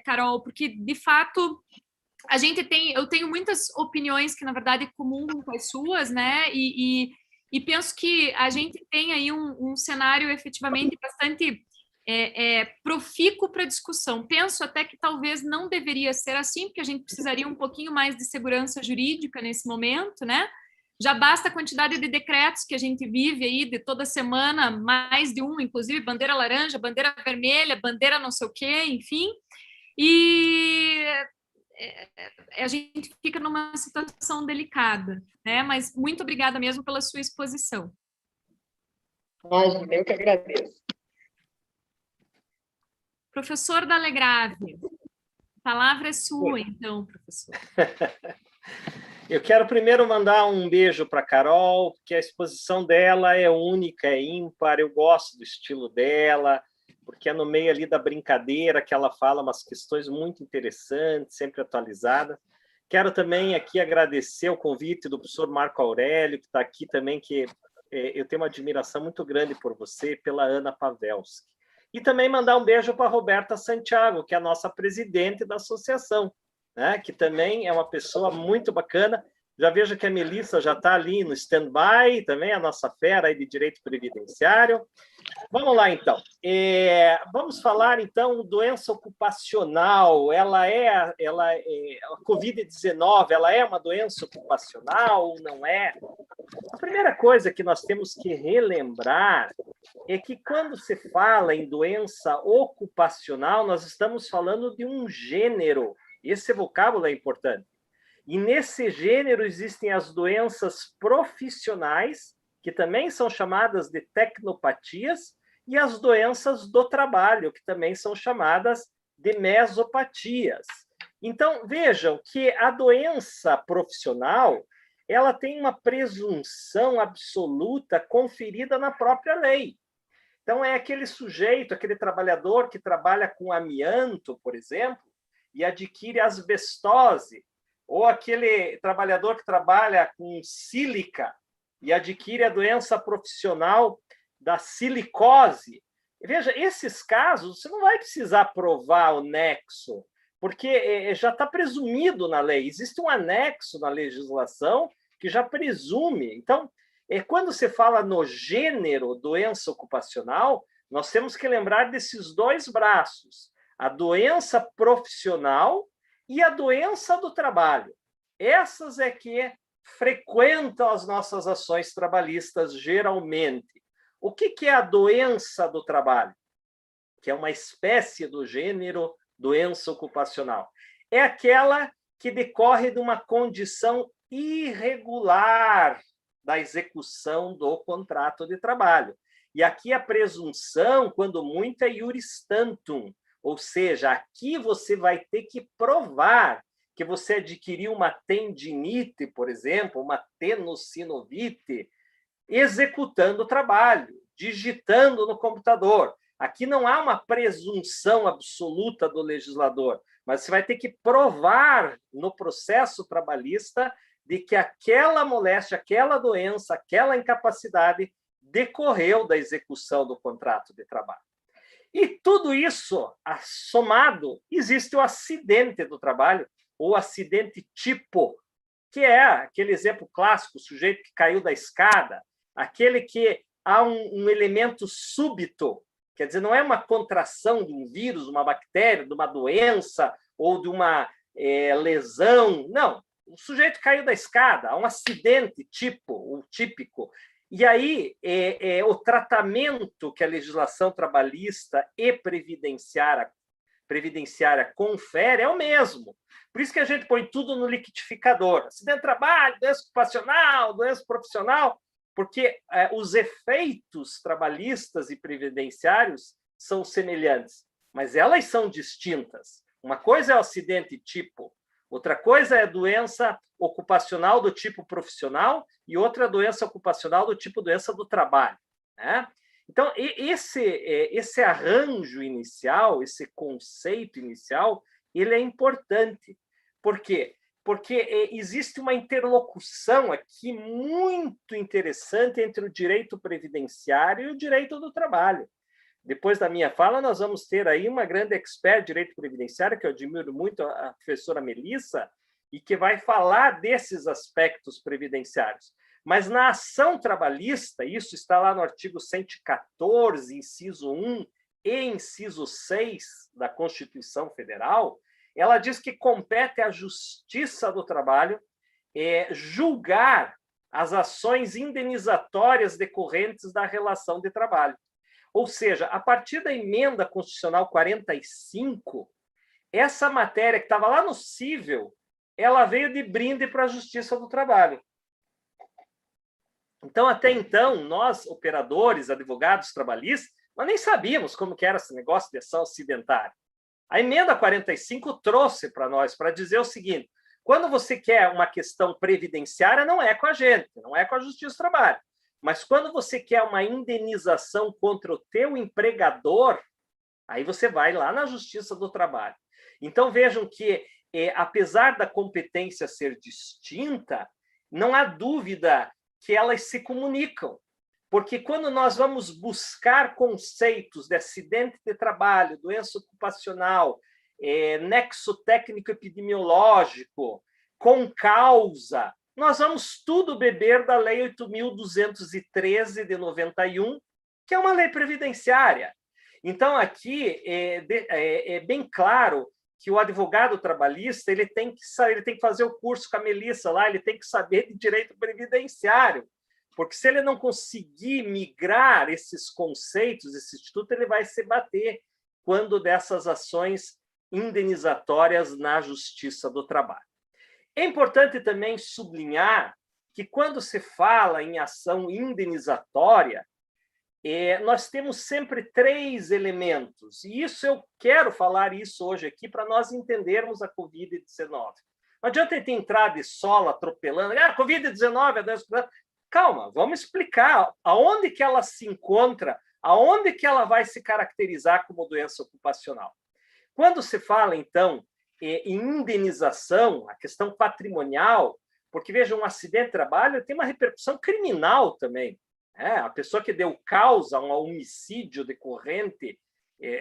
Carol, porque, de fato, eu tenho muitas opiniões que, na verdade, comungam com as suas, né? E penso que a gente tem aí um cenário efetivamente bastante profícuo para discussão. Penso até que talvez não deveria ser assim, porque a gente precisaria um pouquinho mais de segurança jurídica nesse momento, né? Já basta a quantidade de decretos que a gente vive aí de toda semana, mais de um, inclusive bandeira laranja, bandeira vermelha, bandeira não sei o quê, enfim. E a gente fica numa situação delicada, né? Mas muito obrigada mesmo pela sua exposição. Imagina, eu que agradeço. Professor D'Alegrave, a palavra é sua, então, professor. Eu quero primeiro mandar um beijo para a Carol, porque a exposição dela é única, é ímpar, eu gosto do estilo dela, porque é no meio ali da brincadeira que ela fala umas questões muito interessantes, sempre atualizadas. Quero também aqui agradecer o convite do professor Marco Aurélio, que está aqui também, que eu tenho uma admiração muito grande por você, pela Ana Pavelski. E também mandar um beijo para a Roberta Santiago, que é a nossa presidente da associação, né? Que também é uma pessoa muito bacana. Já vejo que a Melissa já está ali no stand-by, também a nossa fera aí de direito previdenciário. Vamos lá, então. Vamos falar, então, doença ocupacional. A Covid-19, ela é uma doença ocupacional ou não é? A primeira coisa que nós temos que relembrar é que quando se fala em doença ocupacional, nós estamos falando de um gênero. Esse vocábulo é importante. E nesse gênero existem as doenças profissionais, que também são chamadas de tecnopatias, e as doenças do trabalho, que também são chamadas de mesopatias. Então, vejam que a doença profissional, ela tem uma presunção absoluta conferida na própria lei. Então, é aquele sujeito, aquele trabalhador que trabalha com amianto, por exemplo, e adquire asbestose, ou aquele trabalhador que trabalha com sílica e adquire a doença profissional da silicose. Veja, esses casos, você não vai precisar provar o nexo, porque já está presumido na lei. Existe um anexo na legislação que já presume. Então, quando você fala no gênero doença ocupacional, nós temos que lembrar desses dois braços, a doença profissional e a doença do trabalho. Essas é que frequentam as nossas ações trabalhistas, geralmente. O que é a doença do trabalho? Que é uma espécie do gênero doença ocupacional. É aquela que decorre de uma condição irregular da execução do contrato de trabalho. E aqui a presunção, quando muito, é iuris tantum, ou seja, aqui você vai ter que provar que você adquiriu uma tendinite, por exemplo, uma tenossinovite, executando o trabalho, digitando no computador. Aqui não há uma presunção absoluta do legislador, mas você vai ter que provar no processo trabalhista de que aquela moléstia, aquela doença, aquela incapacidade decorreu da execução do contrato de trabalho. E tudo isso, somado, existe o acidente do trabalho, ou acidente tipo, que é aquele exemplo clássico, o sujeito que caiu da escada, aquele que há um elemento súbito, quer dizer, não é uma contração de um vírus, uma bactéria, de uma doença ou de uma lesão, não. O sujeito caiu da escada, há um acidente tipo, ou típico. E aí, o tratamento que a legislação trabalhista e previdenciária confere é o mesmo. Por isso que a gente põe tudo no liquidificador. Acidente de trabalho, doença ocupacional, doença profissional, porque os efeitos trabalhistas e previdenciários são semelhantes, mas elas são distintas. Uma coisa é o acidente tipo, outra coisa é doença ocupacional do tipo profissional e outra doença ocupacional do tipo doença do trabalho, né? Então, esse arranjo inicial, esse conceito inicial, ele é importante. Por quê? Porque existe uma interlocução aqui muito interessante entre o direito previdenciário e o direito do trabalho. Depois da minha fala, nós vamos ter aí uma grande expert de direito previdenciário, que eu admiro muito, a professora Melissa, e que vai falar desses aspectos previdenciários. Mas na ação trabalhista, isso está lá no artigo 114, inciso 1 e inciso 6 da Constituição Federal, ela diz que compete à Justiça do Trabalho julgar as ações indenizatórias decorrentes da relação de trabalho. Ou seja, a partir da emenda constitucional 45, essa matéria que estava lá no cível, ela veio de brinde para a Justiça do Trabalho. Então, até então, nós, operadores, advogados trabalhistas, nós nem sabíamos como que era esse negócio de ação acidentária. A emenda 45 trouxe para nós para dizer o seguinte: quando você quer uma questão previdenciária, não é com a gente, não é com a Justiça do Trabalho. Mas quando você quer uma indenização contra o teu empregador, aí você vai lá na Justiça do Trabalho. Então, vejam que, apesar da competência ser distinta, não há dúvida que elas se comunicam. Porque quando nós vamos buscar conceitos de acidente de trabalho, doença ocupacional, nexo técnico-epidemiológico, com causa, nós vamos tudo beber da Lei 8.213 de 91, que é uma lei previdenciária. Então, aqui é bem claro que o advogado trabalhista ele tem que fazer o curso com a Melissa lá, ele tem que saber de direito previdenciário, porque se ele não conseguir migrar esses conceitos, esse instituto, ele vai se bater quando dessas ações indenizatórias na Justiça do Trabalho. É importante também sublinhar que quando se fala em ação indenizatória, nós temos sempre 3 elementos, e isso eu quero falar isso hoje aqui para nós entendermos a Covid-19. Não adianta a gente entrar de sola atropelando, Covid-19 é doença. Calma, vamos explicar aonde que ela se encontra, aonde que ela vai se caracterizar como doença ocupacional. Quando se fala, então, em indenização, a questão patrimonial, porque, veja, um acidente de trabalho tem uma repercussão criminal também. A pessoa que deu causa a um homicídio decorrente,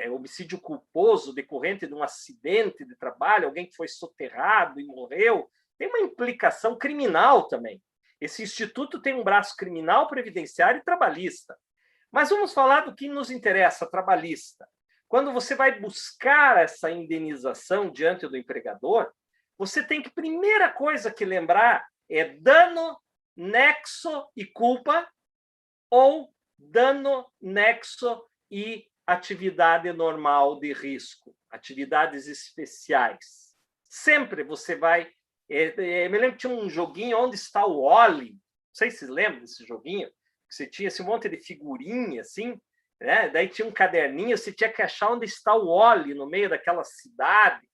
homicídio culposo decorrente de um acidente de trabalho, alguém que foi soterrado e morreu, tem uma implicação criminal também. Esse instituto tem um braço criminal, previdenciário e trabalhista. Mas vamos falar do que nos interessa, trabalhista. Quando você vai buscar essa indenização diante do empregador, você tem que, primeira coisa que lembrar é dano, nexo e culpa ou dano, nexo e atividade normal de risco, atividades especiais. Sempre você vai... me lembro que tinha um joguinho, Onde Está o Wally? Não sei se vocês lembram desse joguinho, que você tinha esse monte de figurinha, assim, né? Daí tinha um caderninho, você tinha que achar onde está o Wally no meio daquela cidade.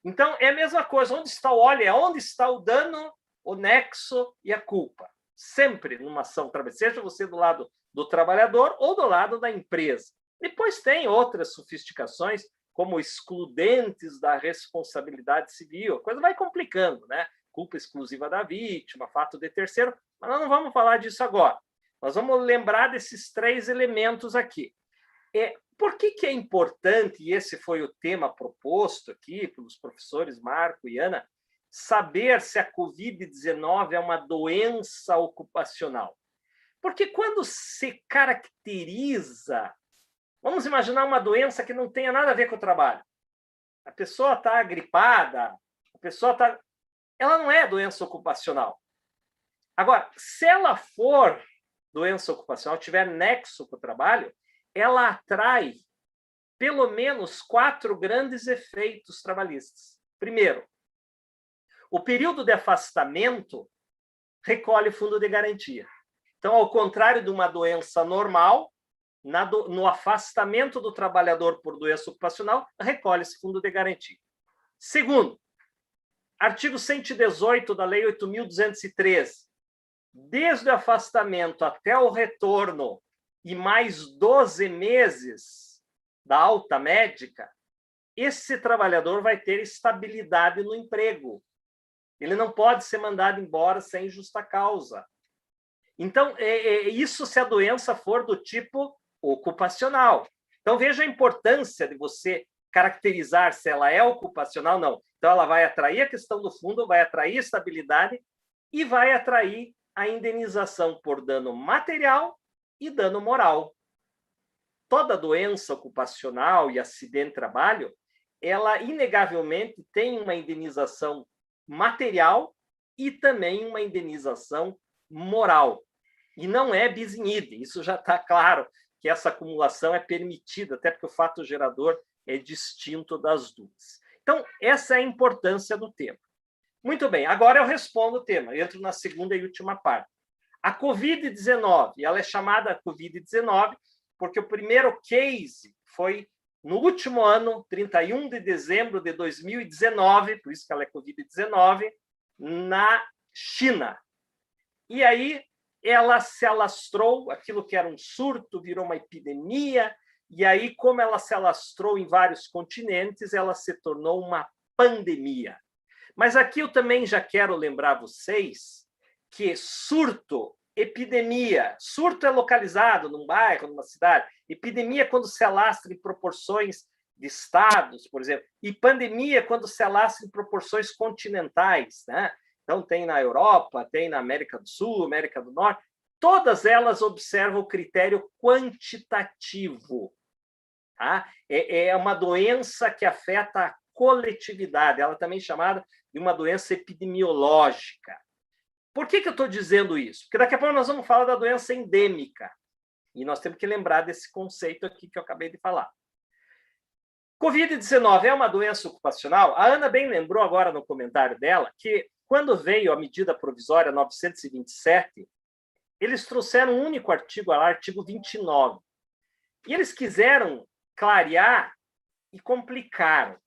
Então, é a mesma coisa. Onde está o Wally? É onde está o dano, o nexo e a culpa. Sempre numa ação, seja você do lado do trabalhador ou do lado da empresa. Depois tem outras sofisticações, como excludentes da responsabilidade civil. A coisa vai complicando, né? Culpa exclusiva da vítima, fato de terceiro, mas nós não vamos falar disso agora. Nós vamos lembrar desses 3 elementos aqui. Por que é importante, e esse foi o tema proposto aqui pelos professores Marco e Ana, saber se a Covid-19 é uma doença ocupacional? Porque quando se caracteriza, vamos imaginar uma doença que não tenha nada a ver com o trabalho. A pessoa está gripada, a pessoa está... Ela não é doença ocupacional. Agora, se ela for doença ocupacional, tiver nexo com o trabalho, ela atrai pelo menos 4 grandes efeitos trabalhistas. Primeiro, o período de afastamento recolhe fundo de garantia. Então, ao contrário de uma doença normal, no afastamento do trabalhador por doença ocupacional, recolhe-se fundo de garantia. Segundo, artigo 118 da Lei 8.213. Desde o afastamento até o retorno e mais 12 meses da alta médica, esse trabalhador vai ter estabilidade no emprego. Ele não pode ser mandado embora sem justa causa. Então, isso se a doença for do tipo ocupacional. Então, veja a importância de você caracterizar se ela é ocupacional ou não. Então, ela vai atrair a questão do fundo, vai atrair estabilidade e vai atrair a indenização por dano material e dano moral. Toda doença ocupacional e acidente de trabalho, ela inegavelmente tem uma indenização material e também uma indenização moral. E não é bis in idem, isso já está claro, que essa acumulação é permitida, até porque o fato gerador é distinto das duas. Então, essa é a importância do tema. Muito bem, agora eu respondo o tema, eu entro na segunda e última parte. A Covid-19, ela é chamada Covid-19 porque o primeiro case foi no último ano, 31 de dezembro de 2019, por isso que ela é Covid-19, na China. E aí ela se alastrou, aquilo que era um surto virou uma epidemia, e aí, como ela se alastrou em vários continentes, ela se tornou uma pandemia. Mas aqui eu também já quero lembrar vocês que surto, epidemia, surto é localizado num bairro, numa cidade, epidemia é quando se alastra em proporções de estados, por exemplo, e pandemia é quando se alastra em proporções continentais, né? Então, tem na Europa, tem na América do Sul, América do Norte, todas elas observam o critério quantitativo. Tá? É uma doença que afeta a coletividade, ela também é chamada de uma doença epidemiológica. Por que eu estou dizendo isso? Porque daqui a pouco nós vamos falar da doença endêmica, e nós temos que lembrar desse conceito aqui que eu acabei de falar. Covid-19 é uma doença ocupacional? A Ana bem lembrou agora no comentário dela que, quando veio a medida provisória 927, eles trouxeram um único artigo lá, artigo 29. E eles quiseram clarear e complicaram.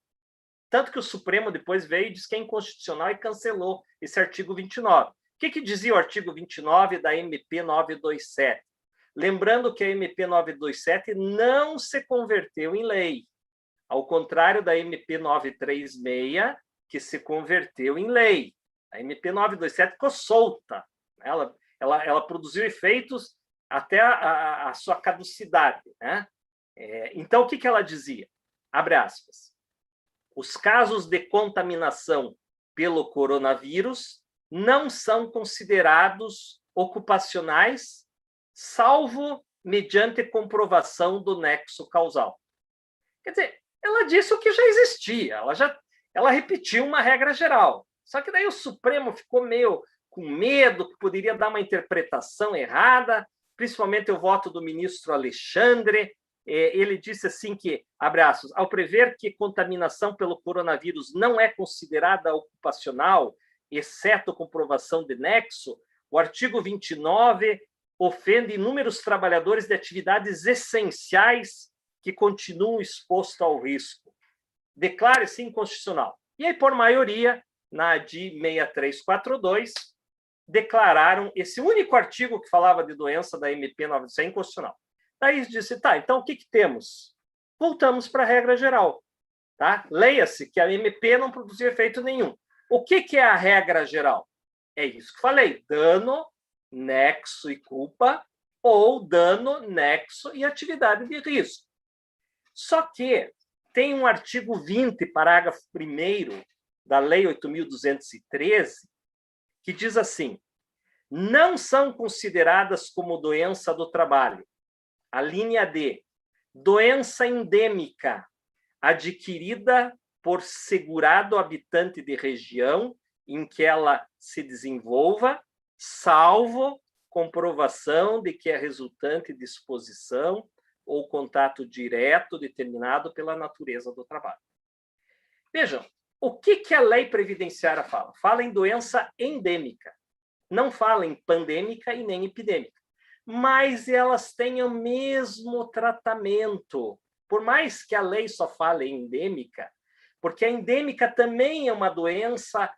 Tanto que o Supremo depois veio e disse que é inconstitucional e cancelou esse artigo 29. O que dizia o artigo 29 da MP 927? Lembrando que a MP 927 não se converteu em lei, ao contrário da MP 936, que se converteu em lei. A MP 927 ficou solta. Ela produziu efeitos até a sua caducidade. Né? Então, o que ela dizia? Abre aspas. Os casos de contaminação pelo coronavírus não são considerados ocupacionais, salvo mediante comprovação do nexo causal. Quer dizer, ela disse o que já existia, ela repetiu uma regra geral. Só que daí o Supremo ficou meio com medo que poderia dar uma interpretação errada, principalmente o voto do ministro Alexandre. Ele disse assim que, abre aspas, ao prever que contaminação pelo coronavírus não é considerada ocupacional, exceto comprovação de nexo, o artigo 29 ofende inúmeros trabalhadores de atividades essenciais que continuam expostos ao risco. Declare-se inconstitucional. E aí, por maioria, na ADI 6342, declararam esse único artigo que falava de doença da MP 900 inconstitucional. Daí disse, tá, então o que temos? Voltamos para a regra geral. Tá? Leia-se que a MP não produziu efeito nenhum. O que é a regra geral? É isso que falei, dano, nexo e culpa, ou dano, nexo e atividade de risco. Só que tem um artigo 20, parágrafo 1º da Lei 8.213, que diz assim, não são consideradas como doença do trabalho. A linha D, doença endêmica, adquirida por segurado habitante de região em que ela se desenvolva, salvo comprovação de que é resultante de exposição ou contato direto determinado pela natureza do trabalho. Vejam, o que a lei previdenciária fala? Fala em doença endêmica, não fala em pandêmica e nem epidêmica, mas elas têm o mesmo tratamento, por mais que a lei só fale em endêmica, porque a endêmica também é uma doença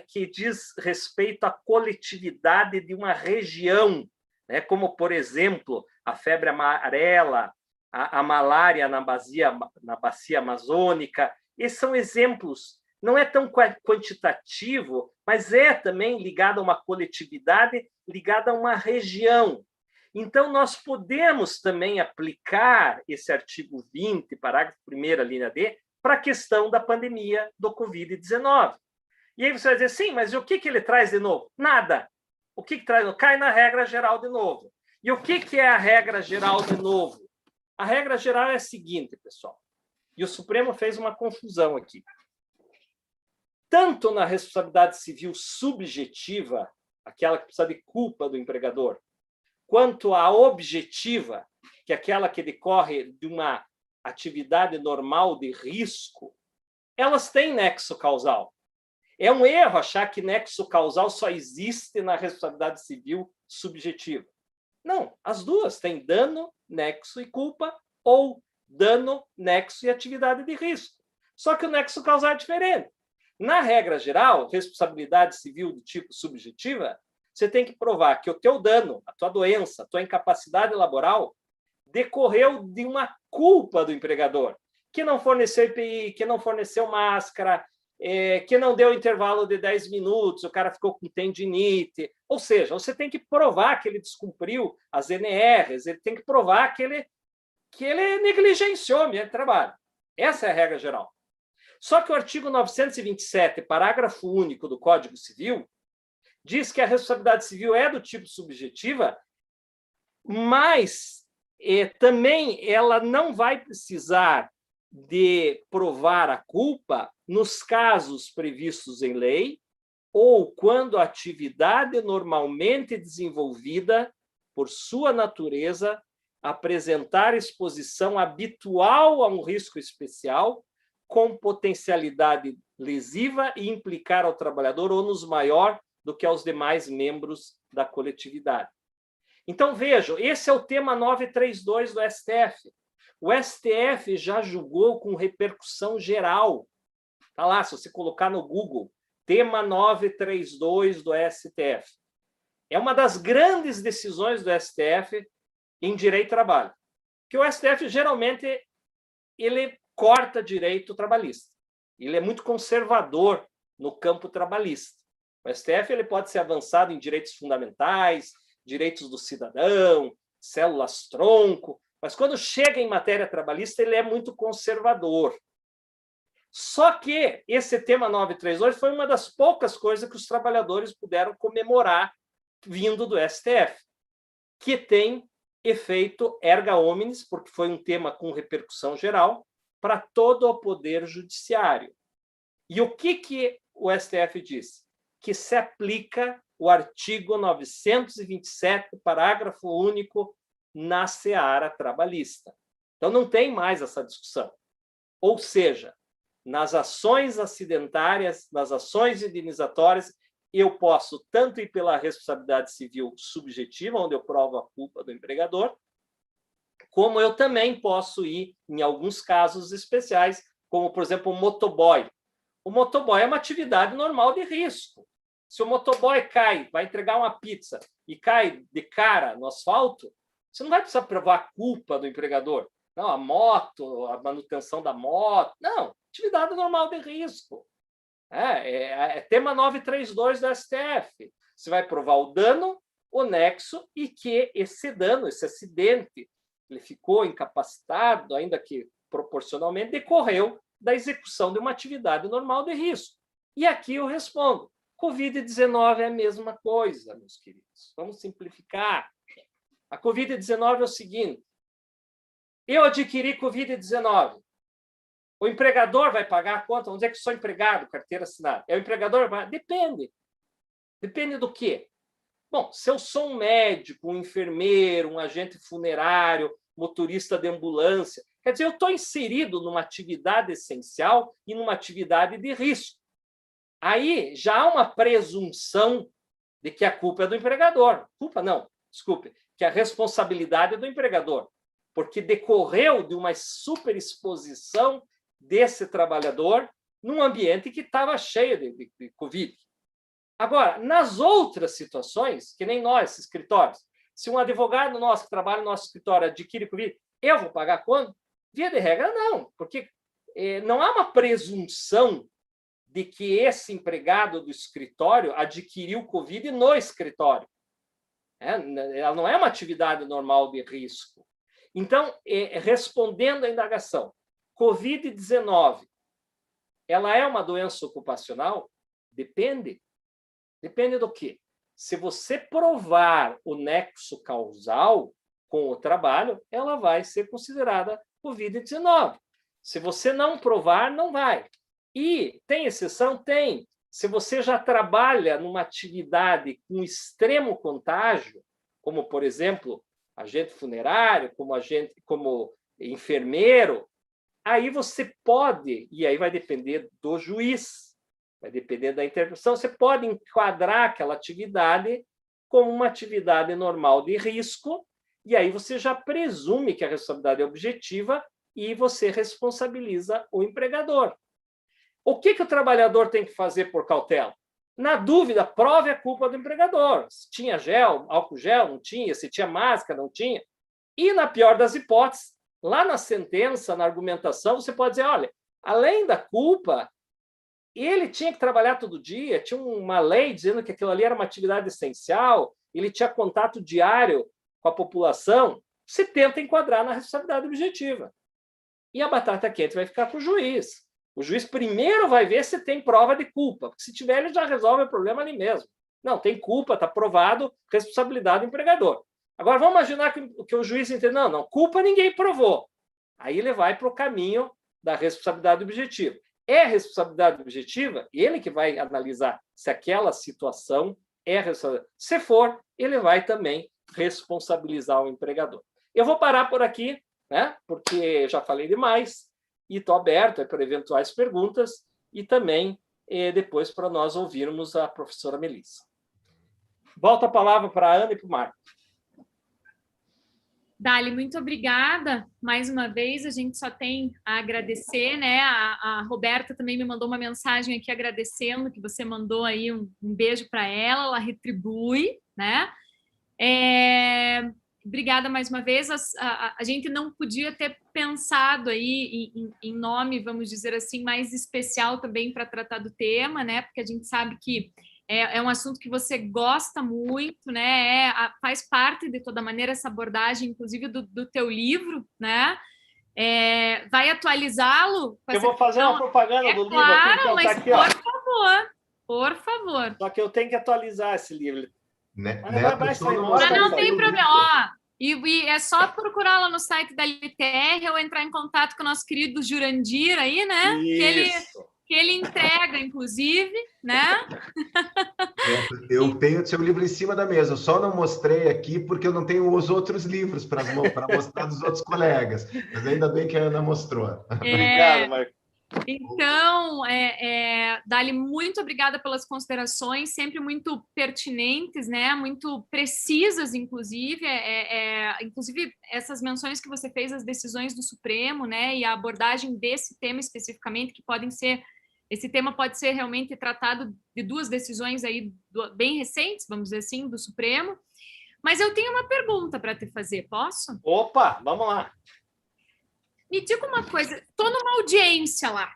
que diz respeito à coletividade de uma região, né? Como, por exemplo, a febre amarela, a malária na bacia amazônica. Esses são exemplos. Não é tão quantitativo, mas é também ligado a uma coletividade, ligado a uma região. Então, nós podemos também aplicar esse artigo 20, parágrafo 1º, linha D, para a questão da pandemia do Covid-19. E aí você vai dizer, sim, mas o que ele traz de novo? Nada. O que traz? Cai na regra geral de novo. E o que é a regra geral de novo? A regra geral é a seguinte, pessoal. E o Supremo fez uma confusão aqui. Tanto na responsabilidade civil subjetiva, aquela que precisa de culpa do empregador, quanto a objetiva, que é aquela que decorre de uma atividade normal de risco, elas têm nexo causal. É um erro achar que nexo causal só existe na responsabilidade civil subjetiva. Não, as duas têm dano, nexo e culpa, ou dano, nexo e atividade de risco. Só que o nexo causal é diferente. Na regra geral, responsabilidade civil do tipo subjetiva, você tem que provar que o teu dano, a tua doença, a tua incapacidade laboral decorreu de uma culpa do empregador, que não forneceu EPI, que não forneceu máscara, que não deu intervalo de 10 minutos, o cara ficou com tendinite. Ou seja, você tem que provar que ele descumpriu as NRs, ele tem que provar que ele negligenciou o ambiente de trabalho. Essa é a regra geral. Só que o artigo 927, parágrafo único do Código Civil, diz que a responsabilidade civil é do tipo subjetiva, mas também ela não vai precisar de provar a culpa nos casos previstos em lei ou quando a atividade normalmente desenvolvida, por sua natureza, apresentar exposição habitual a um risco especial com potencialidade lesiva e implicar ao trabalhador ônus maior do que aos demais membros da coletividade. Então, vejam, esse é o tema 932 do STF. O STF já julgou com repercussão geral. Está lá, se você colocar no Google, tema 932 do STF. É uma das grandes decisões do STF em direito do trabalho. Que o STF, geralmente, ele corta direito trabalhista. Ele é muito conservador no campo trabalhista. O STF ele pode ser avançado em direitos fundamentais, direitos do cidadão, células-tronco, mas quando chega em matéria trabalhista, ele é muito conservador. Só que esse tema 932 foi uma das poucas coisas que os trabalhadores puderam comemorar vindo do STF, que tem efeito erga omnes, porque foi um tema com repercussão geral, para todo o poder judiciário. E o que o STF diz? Que se aplica o artigo 927, parágrafo único, na seara trabalhista. Então, não tem mais essa discussão. Ou seja, nas ações acidentárias, nas ações indenizatórias, eu posso tanto ir pela responsabilidade civil subjetiva, onde eu provo a culpa do empregador, como eu também posso ir, em alguns casos especiais, como, por exemplo, o motoboy. O motoboy é uma atividade normal de risco. Se o motoboy cai, vai entregar uma pizza e cai de cara no asfalto, você não vai precisar provar a culpa do empregador. Não, a moto, a manutenção da moto. Não, atividade normal de risco. É tema 932 da STF. Você vai provar o dano, o nexo e que esse dano, esse acidente, ele ficou incapacitado, ainda que proporcionalmente, decorreu da execução de uma atividade normal de risco. E aqui eu respondo, Covid-19 é a mesma coisa, meus queridos. Vamos simplificar. A Covid-19 é o seguinte, eu adquiri Covid-19, o empregador vai pagar a conta? Vamos dizer que sou empregado, carteira assinada. É o empregador? Depende. Depende do quê? Bom, se eu sou um médico, um enfermeiro, um agente funerário, motorista de ambulância, quer dizer, eu estou inserido numa atividade essencial e numa atividade de risco. Aí já há uma presunção de que a culpa é do empregador. Culpa não, desculpe, que a responsabilidade é do empregador, porque decorreu de uma superexposição desse trabalhador num ambiente que estava cheio de Covid. Agora, nas outras situações, que nem nós, escritórios, se um advogado nosso que trabalha no nosso escritório adquire Covid, eu vou pagar quando? Via de regra, não, porque não há uma presunção de que esse empregado do escritório adquiriu Covid no escritório. Ela não é uma atividade normal de risco. Então, respondendo à indagação, Covid-19, ela é uma doença ocupacional? Depende. Depende do quê? Se você provar o nexo causal com o trabalho, ela vai ser considerada Covid-19. Se você não provar, não vai. E tem exceção? Tem. Se você já trabalha numa atividade com extremo contágio, como, por exemplo, agente funerário, como enfermeiro, aí você pode, e aí vai depender do juiz, vai depender da interpretação, você pode enquadrar aquela atividade como uma atividade normal de risco, e aí você já presume que a responsabilidade é objetiva e você responsabiliza o empregador. O que o trabalhador tem que fazer por cautela? Na dúvida, prove a culpa do empregador. Se tinha gel, álcool gel, não tinha, se tinha máscara, não tinha. E, na pior das hipóteses, lá na sentença, na argumentação, você pode dizer, olha, além da culpa, ele tinha que trabalhar todo dia, tinha uma lei dizendo que aquilo ali era uma atividade essencial, ele tinha contato diário com a população, se tenta enquadrar na responsabilidade objetiva. E a batata quente vai ficar com o juiz. O juiz primeiro vai ver se tem prova de culpa, porque se tiver, ele já resolve o problema ali mesmo. Não, tem culpa, está provado, responsabilidade do empregador. Agora, vamos imaginar que o juiz entende, não, culpa ninguém provou. Aí ele vai para o caminho da responsabilidade objetiva. É responsabilidade objetiva, ele que vai analisar se aquela situação é responsabilidade. Se for, ele vai também responsabilizar o empregador. Eu vou parar por aqui, né? Porque já falei demais e estou aberto para eventuais perguntas e também depois para nós ouvirmos a professora Melissa. Volto a palavra para a Ana e para o Marco. Dali, muito obrigada. Mais uma vez, a gente só tem a agradecer, né? A Roberta também me mandou uma mensagem aqui agradecendo que você mandou aí um beijo para ela retribui, né? Obrigada mais uma vez. A gente não podia ter pensado aí em nome, vamos dizer assim, mais especial também para tratar do tema, né? Porque a gente sabe que é um assunto que você gosta muito, né? Faz parte, de toda maneira, essa abordagem, inclusive, do teu livro, né? Vai atualizá-lo? Eu vou fazer uma propaganda do livro. Claro, mas aqui, por favor. Só que eu tenho que atualizar esse livro. Mas não tem problema. E é só procurar lá no site da LTR ou entrar em contato com o nosso querido Jurandir aí, né? Isso. que ele entrega, inclusive, né? Eu tenho o seu livro em cima da mesa, eu só não mostrei aqui porque eu não tenho os outros livros para mostrar dos outros colegas, mas ainda bem que a Ana mostrou. Obrigado, Marco. Então, Dali, muito obrigada pelas considerações, sempre muito pertinentes, né? Muito precisas, inclusive. Inclusive, essas menções que você fez às decisões do Supremo, né? E a abordagem desse tema especificamente, que podem ser... Esse tema pode ser realmente tratado de duas decisões aí bem recentes, vamos dizer assim, do Supremo. Mas eu tenho uma pergunta para te fazer, posso? Opa, vamos lá. Me diga uma coisa, estou numa audiência lá,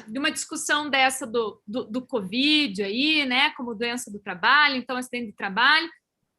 de uma discussão dessa do Covid aí, né, como doença do trabalho, então acidente de trabalho. O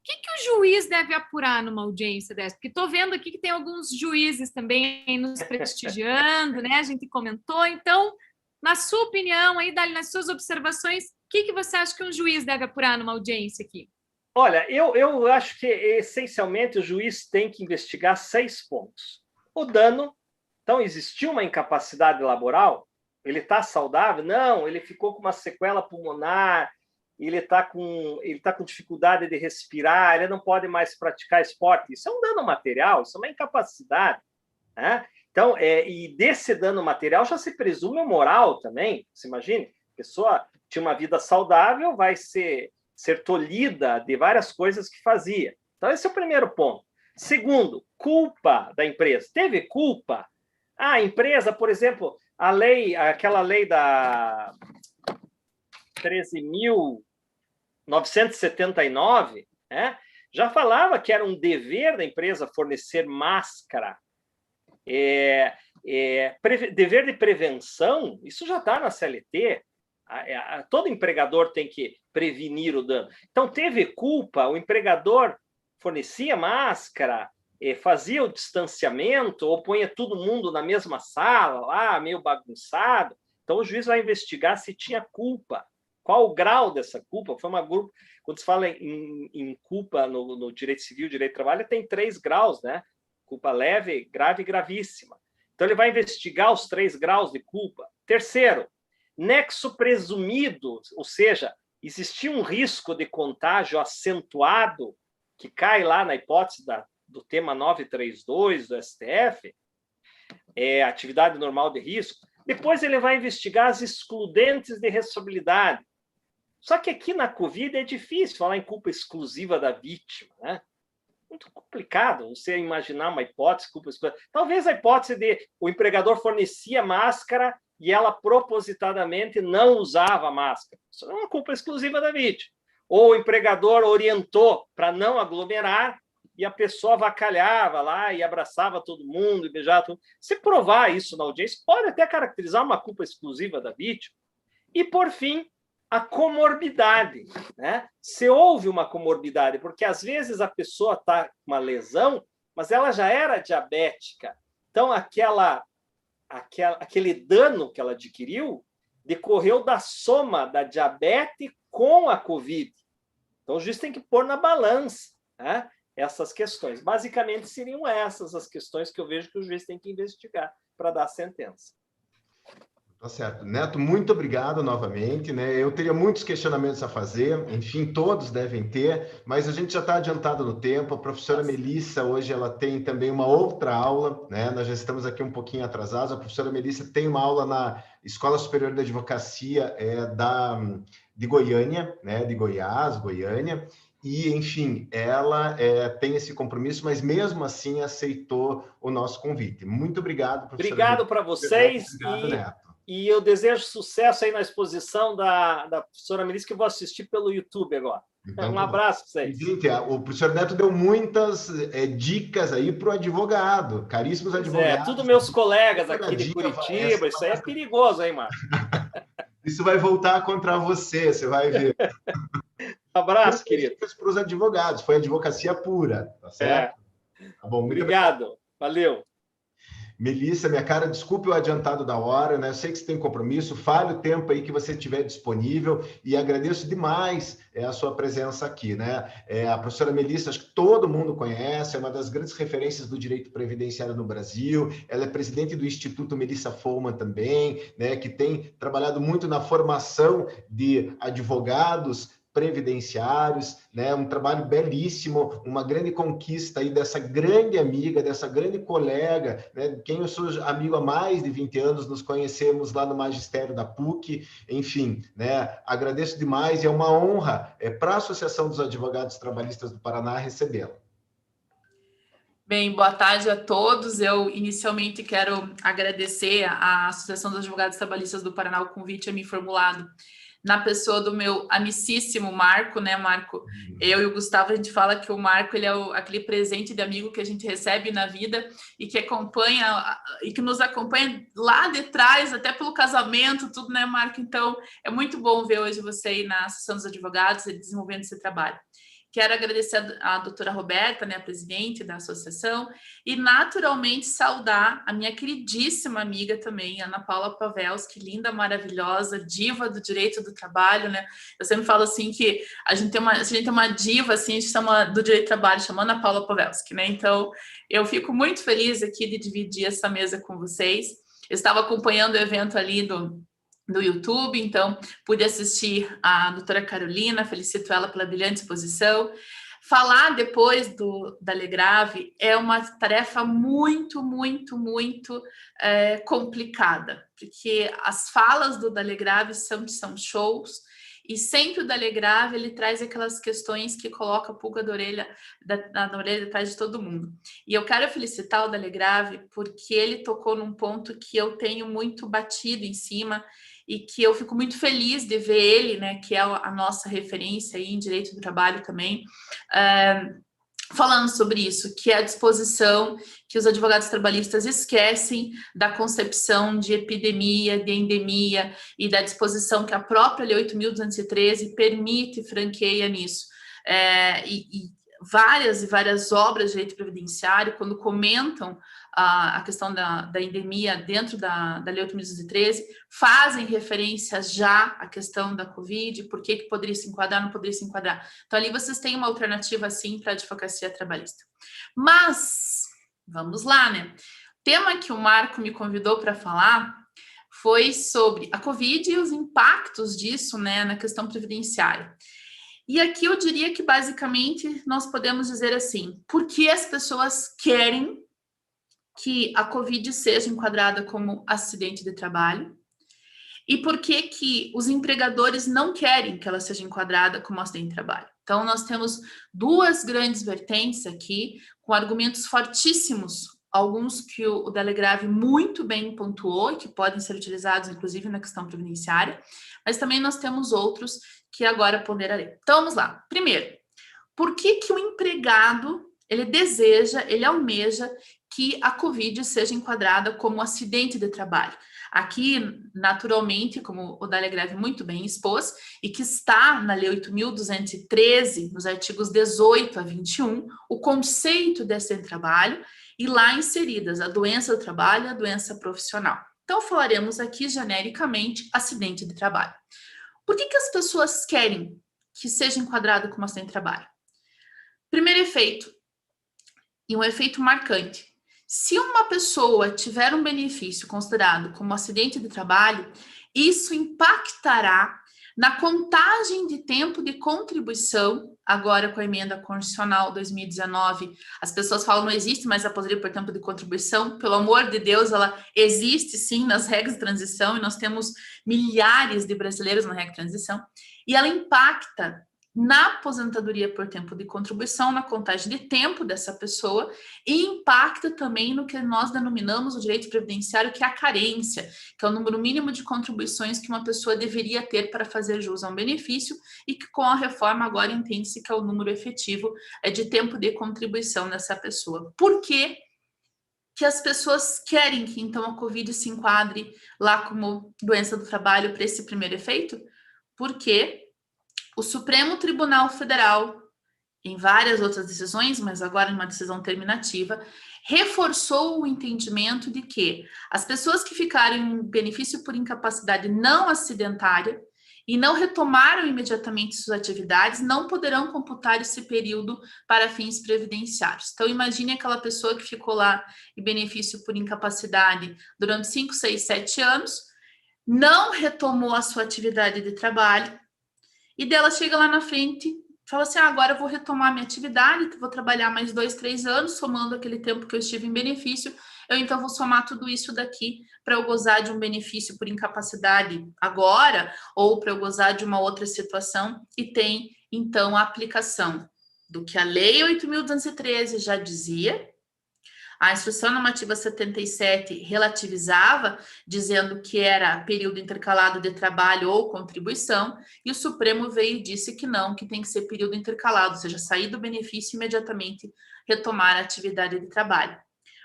que o juiz deve apurar numa audiência dessa? Porque estou vendo aqui que tem alguns juízes também nos prestigiando, né, a gente comentou. Então, na sua opinião, aí, Dali, nas suas observações, o que você acha que um juiz deve apurar numa audiência aqui? Olha, eu acho que, essencialmente, o juiz tem que investigar 6 pontos. O dano. Então, existiu uma incapacidade laboral? Ele está saudável? Não, ele ficou com uma sequela pulmonar, ele está com dificuldade de respirar, ele não pode mais praticar esporte. Isso é um dano material, isso é uma incapacidade, né? Então, e desse dano material já se presume o moral também. Você imagine, a pessoa tinha uma vida saudável, vai ser tolhida de várias coisas que fazia. Então, esse é o primeiro ponto. Segundo, culpa da empresa. Teve culpa? A empresa, por exemplo, aquela lei da 13.979, né, já falava que era um dever da empresa fornecer máscara. Dever de prevenção, isso já está na CLT. Todo empregador tem que prevenir o dano. Então, teve culpa, o empregador fornecia máscara, fazia o distanciamento ou punha todo mundo na mesma sala, lá, meio bagunçado. Então, o juiz vai investigar se tinha culpa. Qual o grau dessa culpa? Quando se fala em culpa no direito civil, direito do trabalho, tem 3 graus, né? Culpa leve, grave e gravíssima. Então, ele vai investigar os 3 graus de culpa. Terceiro, nexo presumido, ou seja, existia um risco de contágio acentuado, que cai lá na hipótese do tema 932 do STF, atividade normal de risco. Depois ele vai investigar as excludentes de responsabilidade. Só que aqui na Covid é difícil falar em culpa exclusiva da vítima, né? Muito complicado você imaginar uma hipótese, culpa exclusiva. Talvez a hipótese de o empregador fornecia máscara e ela propositadamente não usava máscara. Isso não é uma culpa exclusiva da vítima. Ou o empregador orientou para não aglomerar e a pessoa avacalhava lá e abraçava todo mundo e beijava todo mundo. Se provar isso na audiência, pode até caracterizar uma culpa exclusiva da vítima. E, por fim, a comorbidade, né? Se houve uma comorbidade, porque às vezes a pessoa está com uma lesão, mas ela já era diabética. Então, aquele dano que ela adquiriu decorreu da soma da diabetes com a Covid. Então, o juiz tem que pôr na balança, né, essas questões. Basicamente, seriam essas as questões que eu vejo que o juiz tem que investigar para dar a sentença. Tá certo. Neto, muito obrigado novamente, né? Eu teria muitos questionamentos a fazer, enfim, todos devem ter, mas a gente já está adiantado no tempo. A professora Melissa, hoje, ela tem também uma outra aula, né? Nós já estamos aqui um pouquinho atrasados. A professora Melissa tem uma aula na Escola Superior de Advocacia de Goiânia, né? De Goiás, Goiânia. E, enfim, ela tem esse compromisso, mas mesmo assim aceitou o nosso convite. Muito obrigado, professora. Obrigado para vocês. Obrigado, Neto. E eu desejo sucesso aí na exposição da professora Melissa, que eu vou assistir pelo YouTube agora. Então, um abraço para vocês. Gente, o professor Neto deu muitas dicas aí para o advogado, caríssimos advogados. Tudo meus colegas aqui de Curitiba, isso aí é perigoso, hein, Marcos? Isso vai voltar contra você, você vai ver. Um abraço, querido. Para os advogados, foi advocacia pura, tá certo? Tá bom, obrigado, valeu. Melissa, minha cara, desculpe o adiantado da hora, né? Eu sei que você tem compromisso, fale o tempo aí que você tiver disponível e agradeço demais a sua presença aqui, né? A professora Melissa, acho que todo mundo conhece, é uma das grandes referências do direito previdenciário no Brasil, ela é presidente do Instituto Melissa Follmann também, né? Que tem trabalhado muito na formação de advogados previdenciários, né? Um trabalho belíssimo, uma grande conquista aí dessa grande amiga, dessa grande colega, né? Quem eu sou amigo há mais de 20 anos, nos conhecemos lá no magistério da PUC, enfim, né? Agradeço demais e é uma honra para a Associação dos Advogados Trabalhistas do Paraná recebê-la. Bem, boa tarde a todos. Eu inicialmente quero agradecer à Associação dos Advogados Trabalhistas do Paraná o convite a me formulado na pessoa do meu amicíssimo Marco, né, Marco? Eu e o Gustavo, a gente fala que o Marco, ele é aquele presente de amigo que a gente recebe na vida e que acompanha, e que nos acompanha lá de trás, até pelo casamento, tudo, né, Marco? Então, é muito bom ver hoje você aí na Associação dos Advogados desenvolvendo esse trabalho. Quero agradecer a doutora Roberta, né, a presidente da associação, e naturalmente saudar a minha queridíssima amiga também, Ana Paula Pavelski, linda, maravilhosa, diva do direito do trabalho, né? Eu sempre falo assim que a gente tem uma diva, assim, a gente chama do direito do trabalho, chama Ana Paula Pavelski, né? Então, eu fico muito feliz aqui de dividir essa mesa com vocês. Eu estava acompanhando o evento ali do YouTube, então pude assistir a doutora Carolina, felicito ela pela brilhante exposição. Falar depois da Legrave é uma tarefa muito complicada, porque as falas do Legrave são shows, e sempre o Legrave ele traz aquelas questões que coloca a pulga da orelha atrás de todo mundo. E eu quero felicitar o Legrave porque ele tocou num ponto que eu tenho muito batido em cima, e que eu fico muito feliz de ver ele, né, que é a nossa referência aí em direito do trabalho também, falando sobre isso, que é a disposição que os advogados trabalhistas esquecem da concepção de epidemia, de endemia e da disposição que a própria Lei 8.213 permite e franqueia nisso. E várias obras de direito previdenciário, quando comentam a questão da endemia dentro da Lei 8.213, fazem referência já à questão da Covid, por que poderia se enquadrar, não poderia se enquadrar. Então, ali vocês têm uma alternativa, sim, para a advocacia trabalhista. Mas, vamos lá, né? O tema que o Marco me convidou para falar foi sobre a Covid e os impactos disso, né, na questão previdenciária. E aqui eu diria que, basicamente, nós podemos dizer assim, por que as pessoas querem que a Covid seja enquadrada como acidente de trabalho e por que os empregadores não querem que ela seja enquadrada como acidente de trabalho. Então, nós temos duas grandes vertentes aqui, com argumentos fortíssimos, alguns que o Legrave muito bem pontuou e que podem ser utilizados, inclusive, na questão previdenciária, mas também nós temos outros que agora ponderarei. Então, vamos lá. Primeiro, por que o empregado, ele almeja que a Covid seja enquadrada como acidente de trabalho? Aqui, naturalmente, como o Legrave muito bem expôs, e que está na Lei 8.213, nos artigos 18 a 21, o conceito de acidente de trabalho, e lá inseridas a doença do trabalho e a doença profissional. Então, falaremos aqui genericamente acidente de trabalho. Por que as pessoas querem que seja enquadrado como acidente de trabalho? Primeiro efeito, e um efeito marcante. Se uma pessoa tiver um benefício considerado como acidente de trabalho, isso impactará na contagem de tempo de contribuição, agora com a emenda constitucional 2019, as pessoas falam não existe mais aposentadoria por tempo de contribuição, pelo amor de Deus, ela existe sim nas regras de transição, e nós temos milhares de brasileiros na regra de transição, e ela impacta na aposentadoria por tempo de contribuição, na contagem de tempo dessa pessoa, e impacta também no que nós denominamos o direito previdenciário, que é a carência, que é o número mínimo de contribuições que uma pessoa deveria ter para fazer jus a um benefício, e que com a reforma agora entende-se que é o número efetivo de tempo de contribuição dessa pessoa. Por que as pessoas querem que então a Covid se enquadre lá como doença do trabalho para esse primeiro efeito? Porque o Supremo Tribunal Federal, em várias outras decisões, mas agora em uma decisão terminativa, reforçou o entendimento de que as pessoas que ficaram em benefício por incapacidade não acidentária e não retomaram imediatamente suas atividades não poderão computar esse período para fins previdenciários. Então, imagine aquela pessoa que ficou lá em benefício por incapacidade durante 5, 6, 7 anos, não retomou a sua atividade de trabalho, e dela chega lá na frente, fala assim, agora eu vou retomar minha atividade, vou trabalhar mais 2, 3 anos, somando aquele tempo que eu estive em benefício, eu então vou somar tudo isso daqui para eu gozar de um benefício por incapacidade agora, ou para eu gozar de uma outra situação, e tem, então, a aplicação do que a Lei 8.213 já dizia. A Instrução Normativa 77 relativizava, dizendo que era período intercalado de trabalho ou contribuição, e o Supremo veio e disse que não, que tem que ser período intercalado, ou seja, sair do benefício e imediatamente retomar a atividade de trabalho.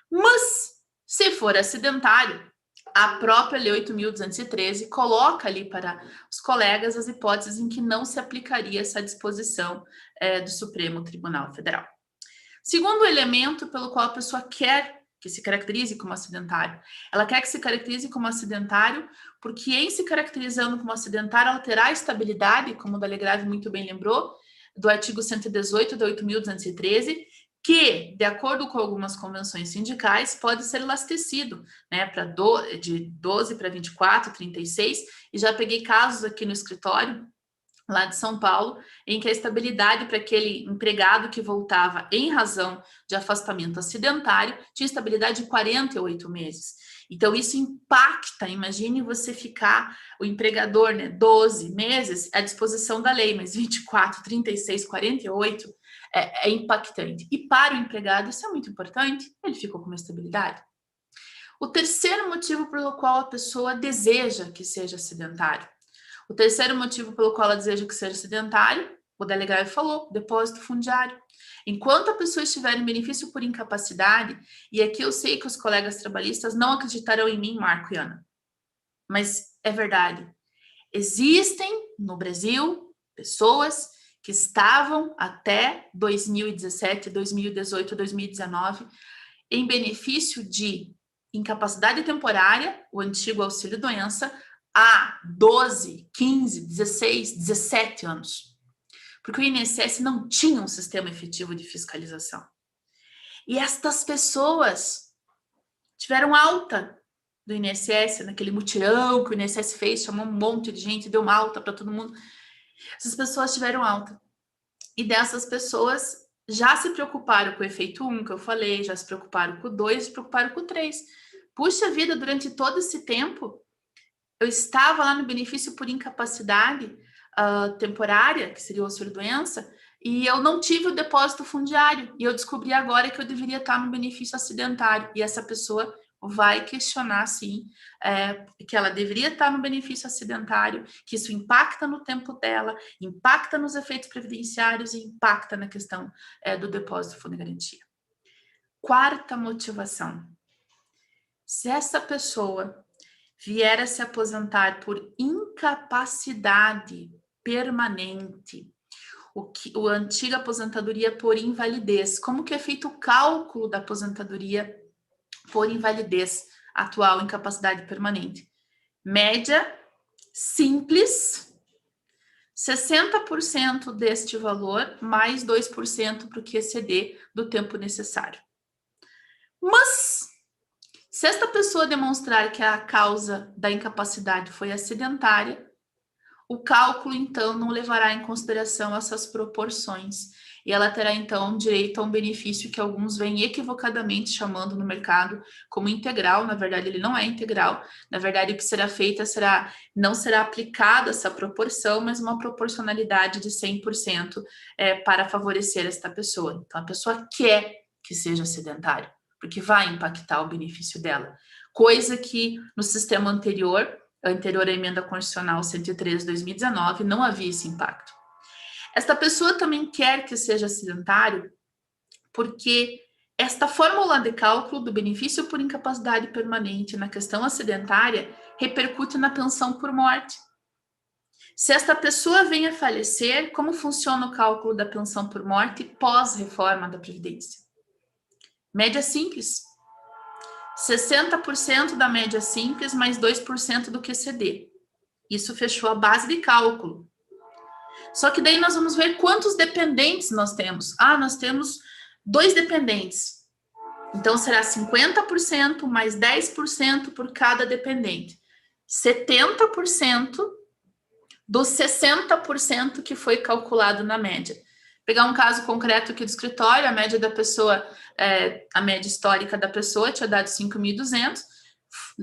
Mas, se for acidentário, a própria Lei 8.213 coloca ali para os colegas as hipóteses em que não se aplicaria essa disposição do Supremo Tribunal Federal. Segundo elemento pelo qual a pessoa quer que se caracterize como acidentário, ela quer que se caracterize como acidentário porque, em se caracterizando como acidentário, ela terá a estabilidade, como o Dalegrave muito bem lembrou, do artigo 118 da 8.213, que, de acordo com algumas convenções sindicais, pode ser elastecido, né, de 12 para 24, 36, e já peguei casos aqui no escritório, lá de São Paulo, em que a estabilidade para aquele empregado que voltava em razão de afastamento acidentário tinha estabilidade de 48 meses. Então, isso impacta, imagine você ficar, o empregador, né, 12 meses à disposição da lei, mas 24, 36, 48 é impactante. E para o empregado, isso é muito importante, ele ficou com uma estabilidade. O terceiro motivo pelo qual a pessoa deseja que seja sedentário. O terceiro motivo pelo qual ela deseja que seja sedentário, o Dalegrave falou, depósito fundiário. Enquanto a pessoa estiver em benefício por incapacidade, e aqui eu sei que os colegas trabalhistas não acreditarão em mim, Marco e Ana, mas é verdade. Existem no Brasil pessoas que estavam até 2017, 2018, 2019 em benefício de incapacidade temporária, o antigo auxílio-doença, há 12, 15, 16, 17 anos. Porque o INSS não tinha um sistema efetivo de fiscalização. E estas pessoas tiveram alta do INSS, naquele mutirão que o INSS fez, chamou um monte de gente, deu uma alta para todo mundo. Essas pessoas tiveram alta. E dessas pessoas já se preocuparam com o efeito 1, que eu falei, já se preocuparam com o 2, se preocuparam com o 3. Puxa vida, durante todo esse tempo, eu estava lá no benefício por incapacidade temporária, que seria o auxílio-doença, e eu não tive o depósito fundiário. E eu descobri agora que eu deveria estar no benefício acidentário. E essa pessoa vai questionar, sim, que ela deveria estar no benefício acidentário, que isso impacta no tempo dela, impacta nos efeitos previdenciários e impacta na questão do depósito fundo de garantia. Quarta motivação. Se essa pessoa vier a se aposentar por incapacidade permanente, a antiga aposentadoria por invalidez, como que é feito o cálculo da aposentadoria por invalidez atual, incapacidade permanente? Média simples, 60% deste valor, mais 2% para o que exceder do tempo necessário. Mas, se esta pessoa demonstrar que a causa da incapacidade foi acidentária, o cálculo, então, não levará em consideração essas proporções. E ela terá, então, direito a um benefício que alguns vêm equivocadamente chamando no mercado como integral. Na verdade, ele não é integral. Na verdade, o que será feito não será aplicada essa proporção, mas uma proporcionalidade de 100% para favorecer esta pessoa. Então, a pessoa quer que seja sedentário, porque vai impactar o benefício dela. Coisa que no sistema anterior à emenda constitucional 103 de 2019, não havia esse impacto. Esta pessoa também quer que seja sedentário porque esta fórmula de cálculo do benefício por incapacidade permanente na questão acidentária repercute na pensão por morte. Se esta pessoa vem a falecer, como funciona o cálculo da pensão por morte pós-reforma da Previdência? Média simples. 60% da média simples mais 2% do QCD. Isso fechou a base de cálculo. Só que daí nós vamos ver quantos dependentes nós temos. Ah, nós temos 2 dependentes. Então, será 50% mais 10% por cada dependente. 70% dos 60% que foi calculado na média. Pegar um caso concreto aqui do escritório, a média da pessoa, a média histórica da pessoa tinha dado 5.200,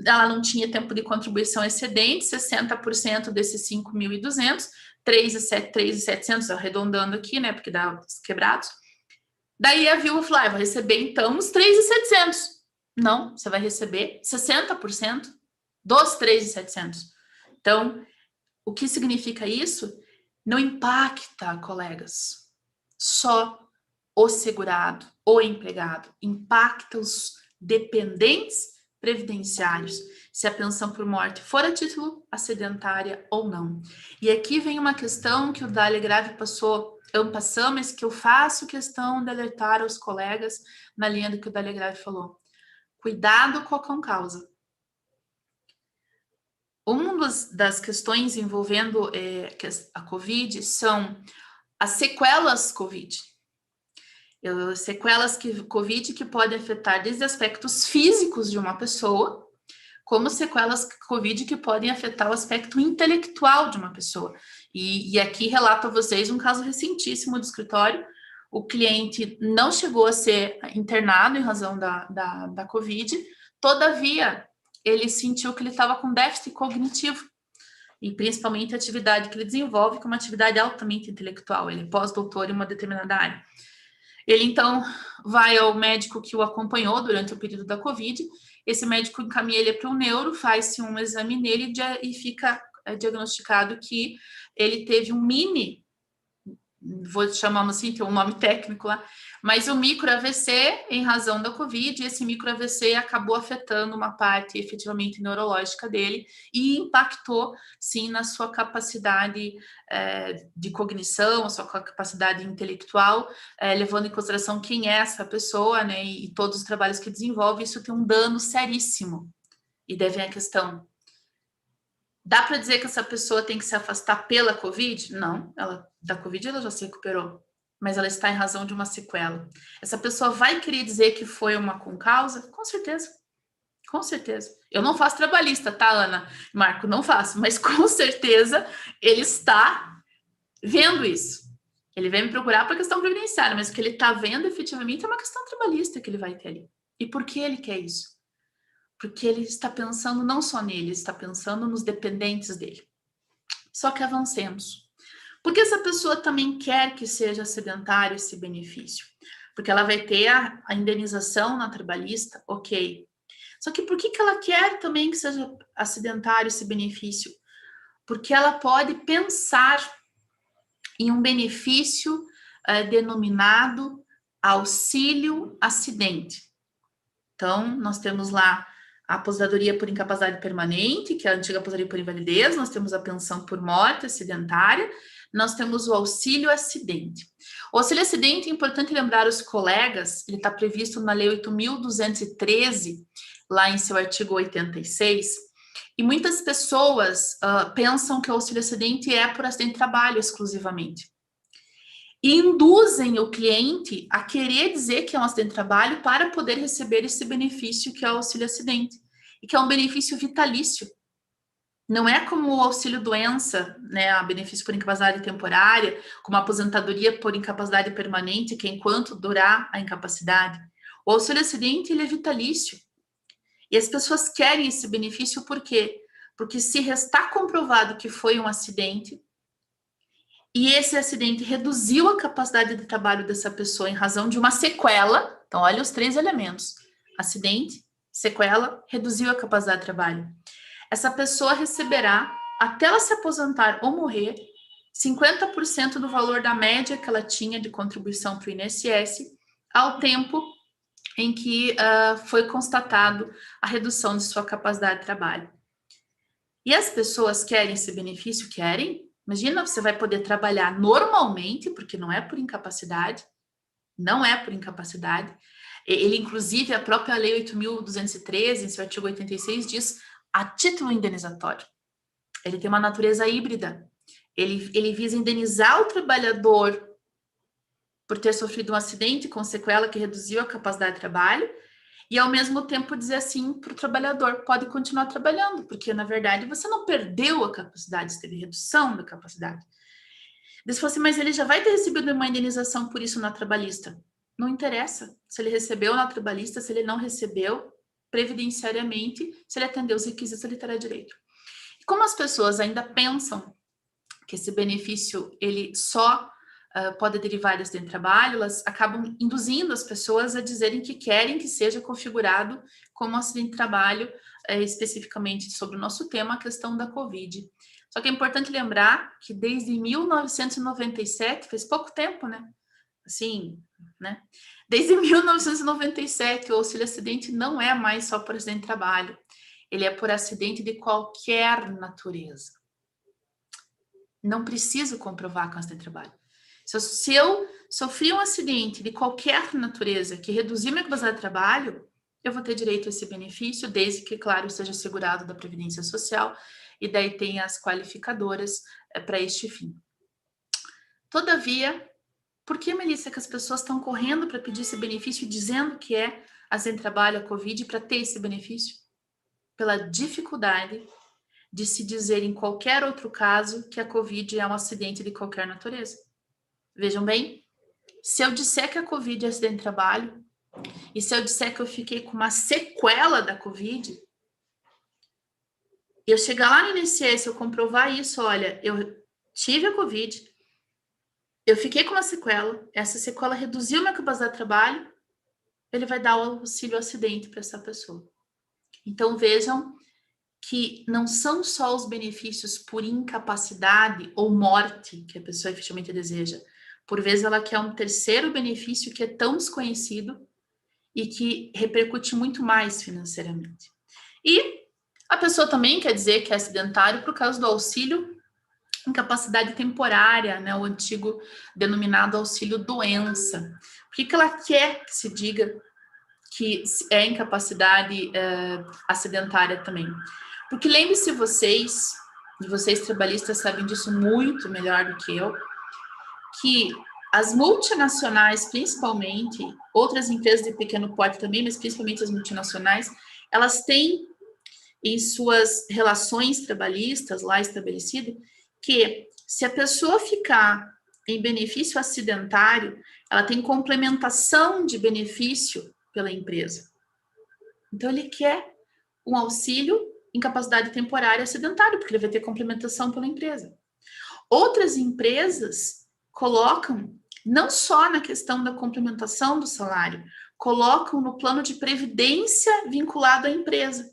ela não tinha tempo de contribuição excedente, 60% desses 5.200, 3.700, arredondando aqui, né, porque dá os quebrados. Daí a viúva falou, vou receber então uns 3.700. Não, você vai receber 60% dos 3.700. Então, o que significa isso? Não impacta, colegas, só o segurado, o empregado, impacta os dependentes previdenciários, se a pensão por morte for a título acidentária ou não. E aqui vem uma questão que o Dália Grave passou mas que eu faço questão de alertar aos colegas na linha do que o Dália Grave falou. Cuidado com a concausa. Uma das questões envolvendo a COVID são as sequelas COVID. Sequelas COVID que podem afetar desde aspectos físicos de uma pessoa, como sequelas COVID que podem afetar o aspecto intelectual de uma pessoa. E aqui relato a vocês um caso recentíssimo do escritório. O cliente não chegou a ser internado em razão da COVID, todavia, ele sentiu que ele estava com déficit cognitivo, e principalmente a atividade que ele desenvolve, que é uma atividade altamente intelectual. Ele é pós-doutor em uma determinada área. Ele, então, vai ao médico que o acompanhou durante o período da COVID. Esse médico encaminha ele para o neuro, faz-se um exame nele e fica diagnosticado que ele teve um mini, vou chamar assim, tem um nome técnico lá, mas um micro AVC em razão da COVID, e esse micro AVC acabou afetando uma parte efetivamente neurológica dele e impactou, sim, na sua capacidade de cognição, a sua capacidade intelectual, levando em consideração quem é essa pessoa, né, e todos os trabalhos que desenvolve, isso tem um dano seríssimo. E daí vem a questão, dá para dizer que essa pessoa tem que se afastar pela COVID? Não, da COVID ela já se recuperou, mas ela está em razão de uma sequela. Essa pessoa vai querer dizer que foi uma concausa? Com certeza, com certeza. Eu não faço trabalhista, tá, Ana? Marco, não faço, mas com certeza ele está vendo isso. Ele vem me procurar para a questão previdenciária, mas o que ele está vendo efetivamente é uma questão trabalhista que ele vai ter ali. E por que ele quer isso? Porque ele está pensando não só nele, ele está pensando nos dependentes dele. Só que avancemos. Porque essa pessoa também quer que seja sedentário esse benefício. Porque ela vai ter a indenização na trabalhista, ok. Só que por que ela quer também que seja acidentário esse benefício? Porque ela pode pensar em um benefício denominado auxílio acidente. Então, nós temos lá a aposentadoria por incapacidade permanente, que é a antiga aposentadoria por invalidez, nós temos a pensão por morte acidentária, nós temos o auxílio acidente. O auxílio acidente, é importante lembrar os colegas, ele está previsto na Lei 8.213, lá em seu artigo 86, e muitas pessoas pensam que o auxílio acidente é por acidente de trabalho exclusivamente. E induzem o cliente a querer dizer que é um acidente de trabalho para poder receber esse benefício que é o auxílio acidente, e que é um benefício vitalício. Não é como o auxílio doença, né, a benefício por incapacidade temporária, como a aposentadoria por incapacidade permanente, que é enquanto durar a incapacidade. O auxílio acidente, ele é vitalício. E as pessoas querem esse benefício por quê? Porque se restar comprovado que foi um acidente, e esse acidente reduziu a capacidade de trabalho dessa pessoa em razão de uma sequela. Então, olha os 3 elementos. Acidente, sequela, reduziu a capacidade de trabalho. Essa pessoa receberá, até ela se aposentar ou morrer, 50% do valor da média que ela tinha de contribuição para o INSS, ao tempo em que foi constatado a redução de sua capacidade de trabalho. E as pessoas querem esse benefício? Querem? Imagina, você vai poder trabalhar normalmente, porque não é por incapacidade, não é por incapacidade. Ele, inclusive, a própria Lei 8.213, em seu artigo 86, diz a título indenizatório. Ele tem uma natureza híbrida. Ele visa indenizar o trabalhador por ter sofrido um acidente com sequela que reduziu a capacidade de trabalho e, ao mesmo tempo, dizer assim para o trabalhador, pode continuar trabalhando, porque, na verdade, você não perdeu a capacidade, você teve redução da capacidade. Se fosse, mas ele já vai ter recebido uma indenização por isso na trabalhista. Não interessa se ele recebeu na trabalhista, se ele não recebeu, previdenciariamente, se ele atendeu os requisitos, ele terá direito. E como as pessoas ainda pensam que esse benefício ele só pode derivar do acidente de trabalho, elas acabam induzindo as pessoas a dizerem que querem que seja configurado como acidente de trabalho, especificamente sobre o nosso tema, a questão da Covid. Só que é importante lembrar que desde 1997, faz pouco tempo, né? Assim, né? Desde 1997, o auxílio acidente não é mais só por acidente de trabalho. Ele é por acidente de qualquer natureza. Não preciso comprovar com acidente de trabalho. Se eu sofri um acidente de qualquer natureza que reduziu minha capacidade de trabalho, eu vou ter direito a esse benefício, desde que, claro, seja assegurado da Previdência Social, e daí tem as qualificadoras para este fim. Todavia, por que, Melissa, que as pessoas estão correndo para pedir esse benefício e dizendo que é acidente de trabalho, a Covid, para ter esse benefício? Pela dificuldade de se dizer em qualquer outro caso que a Covid é um acidente de qualquer natureza. Vejam bem, se eu disser que a Covid é acidente de trabalho, e se eu disser que eu fiquei com uma sequela da Covid, eu chegar lá no INSS, eu comprovar isso, olha, eu tive a Covid, eu fiquei com uma sequela, essa sequela reduziu minha capacidade de trabalho, ele vai dar o auxílio acidente para essa pessoa. Então, vejam que não são só os benefícios por incapacidade ou morte que a pessoa efetivamente deseja. Por vezes, ela quer um terceiro benefício que é tão desconhecido e que repercute muito mais financeiramente. E a pessoa também quer dizer que é acidentário por causa do auxílio incapacidade temporária, né, o antigo denominado auxílio doença. Por que ela quer que se diga que é incapacidade acidentária também? Porque lembre-se vocês, e vocês trabalhistas sabem disso muito melhor do que eu, que as multinacionais, principalmente, outras empresas de pequeno porte também, mas principalmente as multinacionais, elas têm em suas relações trabalhistas lá estabelecido que se a pessoa ficar em benefício acidentário, ela tem complementação de benefício pela empresa. Então, ele quer um auxílio incapacidade temporária acidentário, porque ele vai ter complementação pela empresa. Outras empresas colocam, não só na questão da complementação do salário, colocam no plano de previdência vinculado à empresa,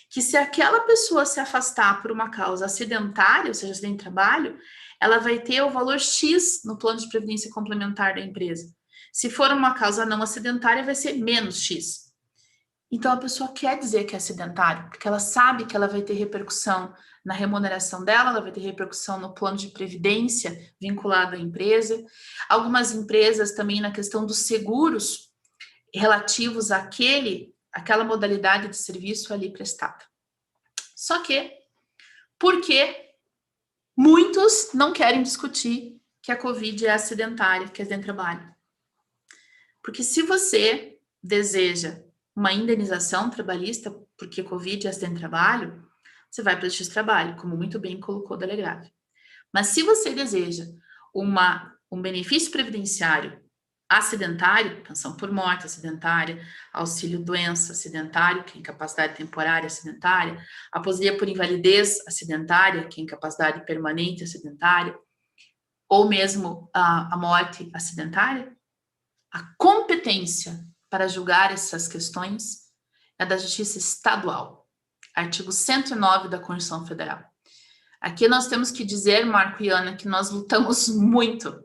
que se aquela pessoa se afastar por uma causa acidentária, ou seja, acidente de trabalho, ela vai ter o valor X no plano de previdência complementar da empresa. Se for uma causa não acidentária, vai ser menos X. Então, a pessoa quer dizer que é acidentário, porque ela sabe que ela vai ter repercussão na remuneração dela, ela vai ter repercussão no plano de previdência vinculado à empresa. Algumas empresas também na questão dos seguros relativos àquela modalidade de serviço ali prestada. Só que, por que muitos não querem discutir que a Covid é acidentária, que é acidente de trabalho? Porque se você deseja uma indenização trabalhista porque Covid é acidente de trabalho, você vai para o Justiça do Trabalho, como muito bem colocou o delegado. Mas se você deseja um benefício previdenciário acidentário, pensão por morte acidentária, auxílio doença acidentário, que é incapacidade temporária acidentária, aposentadoria por invalidez acidentária, que é incapacidade permanente acidentária, ou mesmo a morte acidentária, a competência para julgar essas questões é da Justiça Estadual, artigo 109 da Constituição Federal. Aqui nós temos que dizer, Marco e Ana, que nós lutamos muito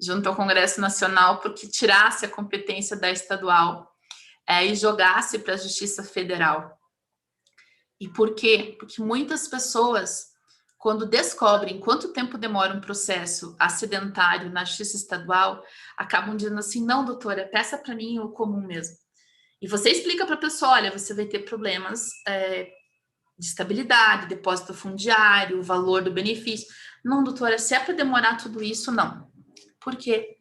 junto ao Congresso Nacional porque tirasse a competência da estadual e jogasse para a Justiça Federal. E por quê? Porque muitas pessoas quando descobrem quanto tempo demora um processo acidentário na justiça estadual, acabam dizendo assim, não, doutora, peça para mim o comum mesmo. E você explica para a pessoa, olha, você vai ter problemas de estabilidade, depósito fundiário, valor do benefício. Não, doutora, se é para demorar tudo isso, não. Por quê?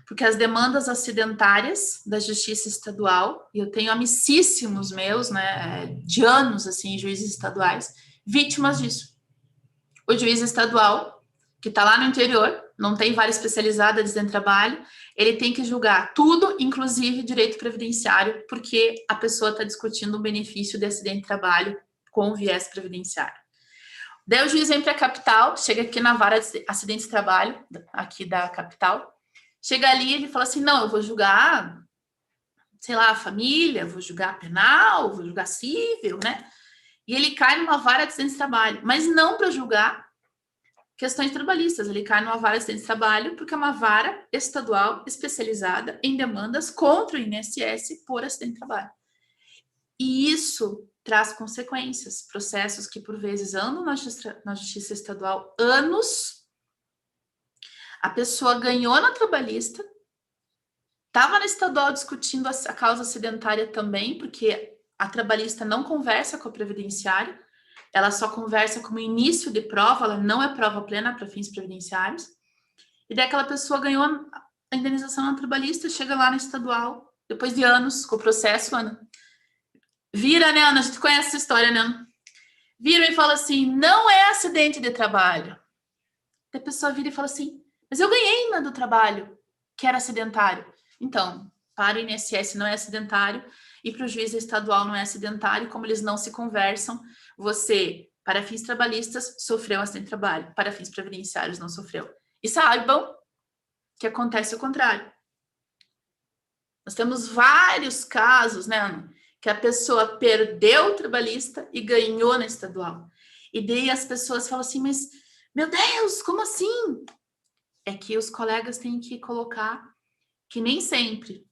Porque as demandas acidentárias da justiça estadual, e eu tenho amicíssimos meus, né, de anos, assim, juízes estaduais, vítimas disso. O juiz estadual, que está lá no interior, não tem vara especializada de acidente de trabalho, ele tem que julgar tudo, inclusive direito previdenciário, porque a pessoa está discutindo o benefício de acidente de trabalho com viés previdenciário. Daí o juiz vem para a capital, chega aqui na vara de acidente de trabalho, aqui da capital, chega ali e ele fala assim, não, eu vou julgar, sei lá, a família, vou julgar penal, vou julgar cível, né? E ele cai numa vara de acidente de trabalho, mas não para julgar questões trabalhistas, ele cai numa vara de acidente de trabalho porque é uma vara estadual especializada em demandas contra o INSS por acidente de trabalho. E isso traz consequências, processos que por vezes andam na justiça estadual anos, a pessoa ganhou na trabalhista, estava na estadual discutindo a causa acidentária também, porque a trabalhista não conversa com a previdenciária, ela só conversa como início de prova, ela não é prova plena para fins previdenciários, e daí aquela pessoa ganhou a indenização na trabalhista, chega lá na estadual, depois de anos, com o processo, Ana, vira, né, Ana, a gente conhece essa história, né, vira e fala assim, não é acidente de trabalho, daí a pessoa vira e fala assim, mas eu ganhei na do trabalho, que era acidentário. Então, para o INSS não é acidentário e para o juiz estadual não é acidentário, como eles não se conversam, você, para fins trabalhistas, sofreu um acidente de trabalho, para fins previdenciários não sofreu. E saibam que acontece o contrário. Nós temos vários casos, né, Ana, que a pessoa perdeu o trabalhista e ganhou na estadual. E daí as pessoas falam assim, mas, meu Deus, como assim? É que os colegas têm que colocar que nem sempre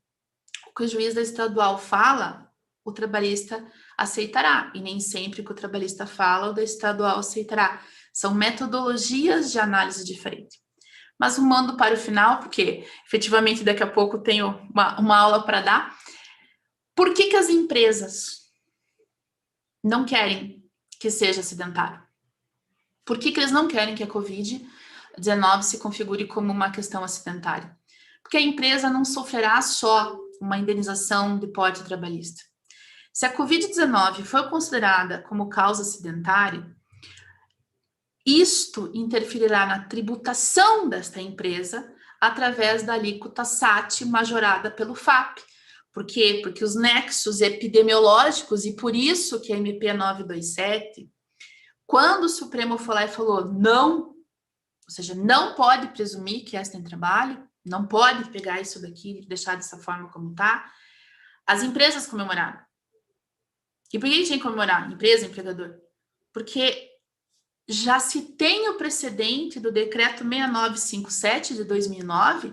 o que o juiz da estadual fala, o trabalhista aceitará, e nem sempre o que o trabalhista fala, o da estadual aceitará. São metodologias de análise diferentes. Mas mando para o final, porque efetivamente daqui a pouco tenho uma aula para dar. Por que as empresas não querem que seja acidentário? Por que eles não querem que a Covid-19 se configure como uma questão acidentária? Porque a empresa não sofrerá só uma indenização de porte trabalhista. Se a Covid-19 for considerada como causa acidentária, isto interferirá na tributação desta empresa através da alíquota SAT majorada pelo FAP. Por quê? Porque os nexos epidemiológicos, e por isso que a MP 927, quando o Supremo foi lá e falou não, ou seja, não pode presumir que é acidente de trabalho, não pode pegar isso daqui e deixar dessa forma como está, as empresas comemoraram. E por que a gente tem que comemorar? Empresa, empregador? Porque já se tem o precedente do decreto 6957 de 2009,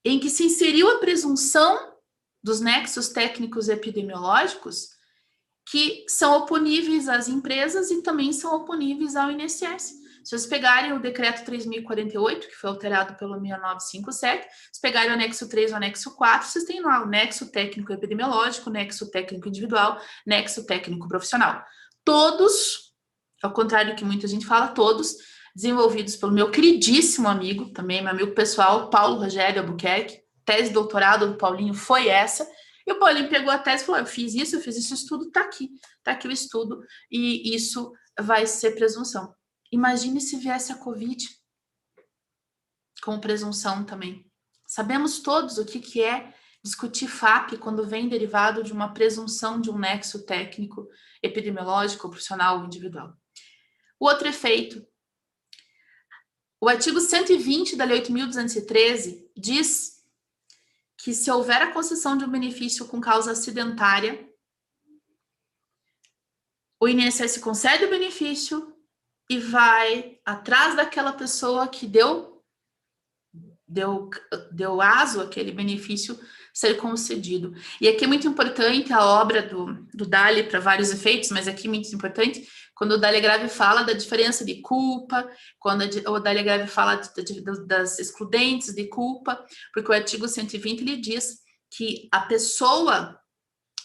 em que se inseriu a presunção dos nexos técnicos epidemiológicos que são oponíveis às empresas e também são oponíveis ao INSS. Se vocês pegarem o decreto 3.048, que foi alterado pelo 6957, se pegarem o anexo 3 e o anexo 4, vocês têm lá o nexo técnico epidemiológico, nexo técnico individual, nexo técnico profissional. Todos, ao contrário do que muita gente fala, todos desenvolvidos pelo meu queridíssimo amigo, também meu amigo pessoal, Paulo Rogério Albuquerque. Tese de doutorado do Paulinho foi essa. E o Paulinho pegou a tese e falou, eu fiz esse estudo, tá aqui o estudo, e isso vai ser presunção. Imagine se viesse a Covid com presunção também. Sabemos todos o que é discutir FAP quando vem derivado de uma presunção de um nexo técnico, epidemiológico, profissional ou individual. O outro efeito. O artigo 120 da Lei 8.213 diz que se houver a concessão de um benefício com causa acidentária, o INSS concede o benefício e vai atrás daquela pessoa que deu aso àquele benefício ser concedido. E aqui é muito importante a obra do Dali para vários efeitos, mas aqui é muito importante quando o Dali Grave fala da diferença de culpa, quando o Dali Grave fala das excludentes de culpa, porque o artigo 120 ele diz que a pessoa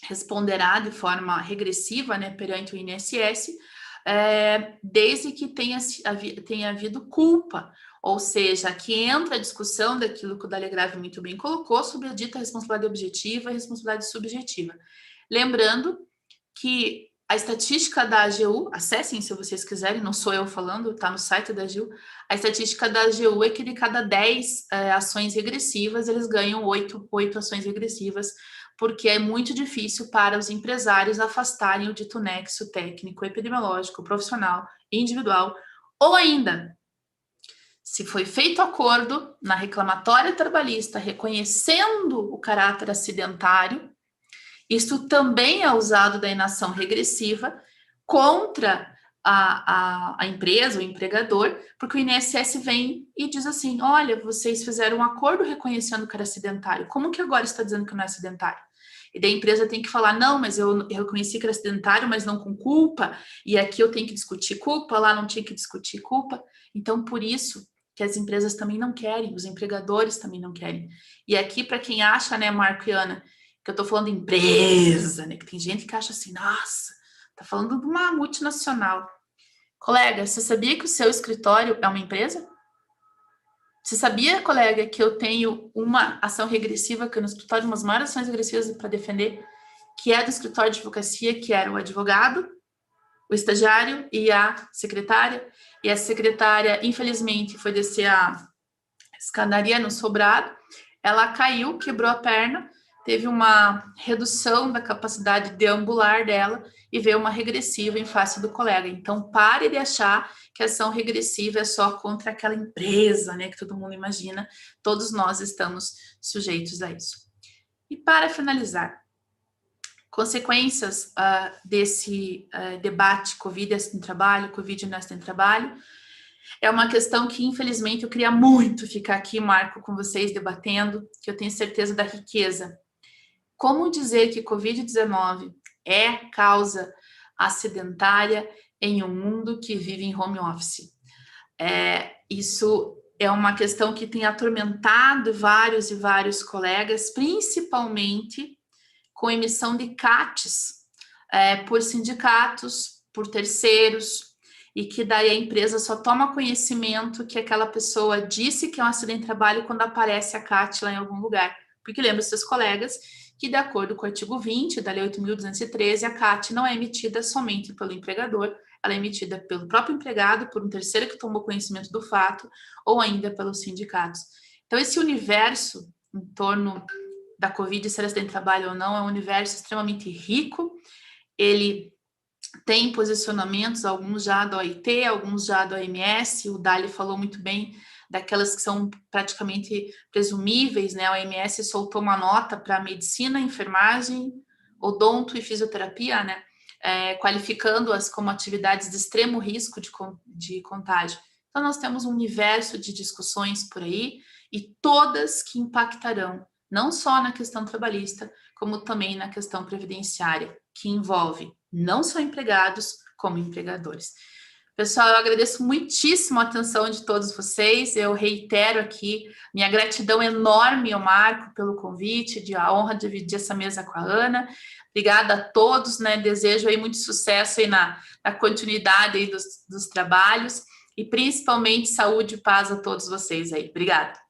responderá de forma regressiva, né, perante o INSS, desde que tenha havido culpa, ou seja, aqui entra a discussão daquilo que o Dali Grave muito bem colocou sobre a dita responsabilidade objetiva e responsabilidade subjetiva. Lembrando que a estatística da AGU, acessem se vocês quiserem, não sou eu falando, está no site da AGU, a estatística da AGU é que de cada 10 ações regressivas, eles ganham 8 ações regressivas, porque é muito difícil para os empresários afastarem o dito nexo técnico, epidemiológico, profissional, individual, ou ainda, se foi feito acordo na reclamatória trabalhista reconhecendo o caráter acidentário, isso também é usado da inação regressiva contra a empresa, o empregador, porque o INSS vem e diz assim, olha, vocês fizeram um acordo reconhecendo que era acidentário, como que agora está dizendo que não é acidentário? E daí a empresa tem que falar, não, mas eu reconheci que era acidentário, mas não com culpa, e aqui eu tenho que discutir culpa, lá não tinha que discutir culpa. Então, por isso que as empresas também não querem, os empregadores também não querem. E aqui, para quem acha, né, Marco e Ana, que eu estou falando de empresa, né, que tem gente que acha assim, nossa, tá falando de uma multinacional. Colega, você sabia que o seu escritório é uma empresa? Você sabia, colega, que eu tenho uma ação regressiva, que no escritório, umas maiores ações regressivas para defender, que é do escritório de advocacia, que era o advogado, o estagiário e a secretária, e a secretária, infelizmente, foi descer a escadaria no sobrado, ela caiu, quebrou a perna, teve uma redução da capacidade deambular dela e veio uma regressiva em face do colega. Então, pare de achar que a ação regressiva é só contra aquela empresa, né, que todo mundo imagina. Todos nós estamos sujeitos a isso. E para finalizar, consequências desse debate Covid em trabalho, Covid não em trabalho, é uma questão que, infelizmente, eu queria muito ficar aqui, Marco, com vocês debatendo, que eu tenho certeza da riqueza. Como dizer que Covid-19 é causa acidentária em um mundo que vive em home office? Isso é uma questão que tem atormentado vários e vários colegas, principalmente com emissão de CATs por sindicatos, por terceiros, e que daí a empresa só toma conhecimento que aquela pessoa disse que é um acidente de trabalho quando aparece a CAT lá em algum lugar. Porque lembra seus colegas que, de acordo com o artigo 20 da Lei 8.213, a CAT não é emitida somente pelo empregador, ela é emitida pelo próprio empregado, por um terceiro que tomou conhecimento do fato, ou ainda pelos sindicatos. Então, esse universo em torno da Covid, se ela está em trabalho ou não, é um universo extremamente rico, ele tem posicionamentos, alguns já da OIT, alguns já da OMS, o Dali falou muito bem daquelas que são praticamente presumíveis, né? A OMS soltou uma nota para medicina, enfermagem, odonto e fisioterapia, né? Qualificando-as como atividades de extremo risco de contágio. Então, nós temos um universo de discussões por aí e todas que impactarão, não só na questão trabalhista, como também na questão previdenciária, que envolve não só empregados, como empregadores. Pessoal, eu agradeço muitíssimo a atenção de todos vocês. Eu reitero aqui minha gratidão enorme ao Marco pelo convite, a honra de dividir essa mesa com a Ana. Obrigada a todos, né? Desejo aí muito sucesso aí na continuidade aí dos trabalhos e principalmente saúde e paz a todos vocês aí. Obrigada.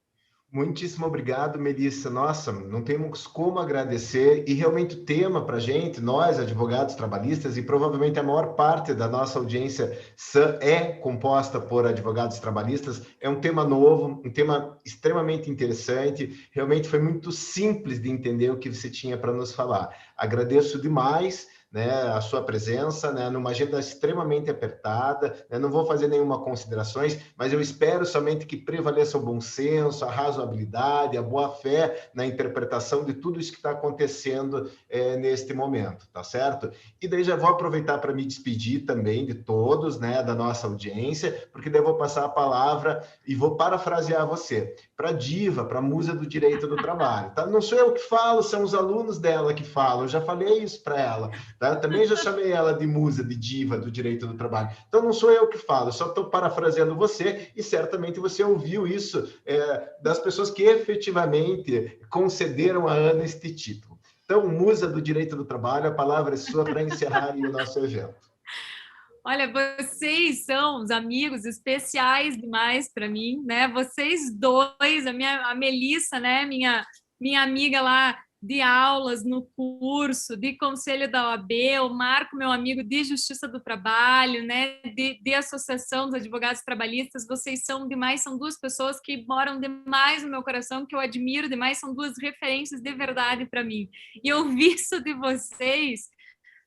Muitíssimo obrigado, Melissa. Nossa, não temos como agradecer. E realmente o tema para a gente, nós, advogados trabalhistas, e provavelmente a maior parte da nossa audiência é composta por advogados trabalhistas, é um tema novo, um tema extremamente interessante. Realmente foi muito simples de entender o que você tinha para nos falar. Agradeço demais, né, a sua presença, né, numa agenda extremamente apertada, né, não vou fazer nenhuma considerações, mas eu espero somente que prevaleça o bom senso, a razoabilidade, a boa-fé na interpretação de tudo isso que está acontecendo neste momento, tá certo? E daí já vou aproveitar para me despedir também de todos, né, da nossa audiência, porque daí eu vou passar a palavra e vou parafrasear você, para a diva, para a musa do direito do trabalho, tá? Não sou eu que falo, são os alunos dela que falam, eu já falei isso para ela, tá? Eu também já chamei ela de musa, de diva do direito do trabalho. Então não sou eu que falo, só estou parafraseando você e certamente você ouviu isso das pessoas que efetivamente concederam a Ana este título. Então, musa do direito do trabalho, a palavra é sua para encerrar o nosso evento. Olha, vocês são os amigos especiais demais para mim, né? Vocês dois, a Melissa, né? Minha amiga lá de aulas no curso, de conselho da OAB, o Marco, meu amigo de Justiça do Trabalho, né? De Associação dos Advogados Trabalhistas, vocês são demais, são duas pessoas que moram demais no meu coração, que eu admiro demais, são duas referências de verdade para mim. E ouvir isso de vocês,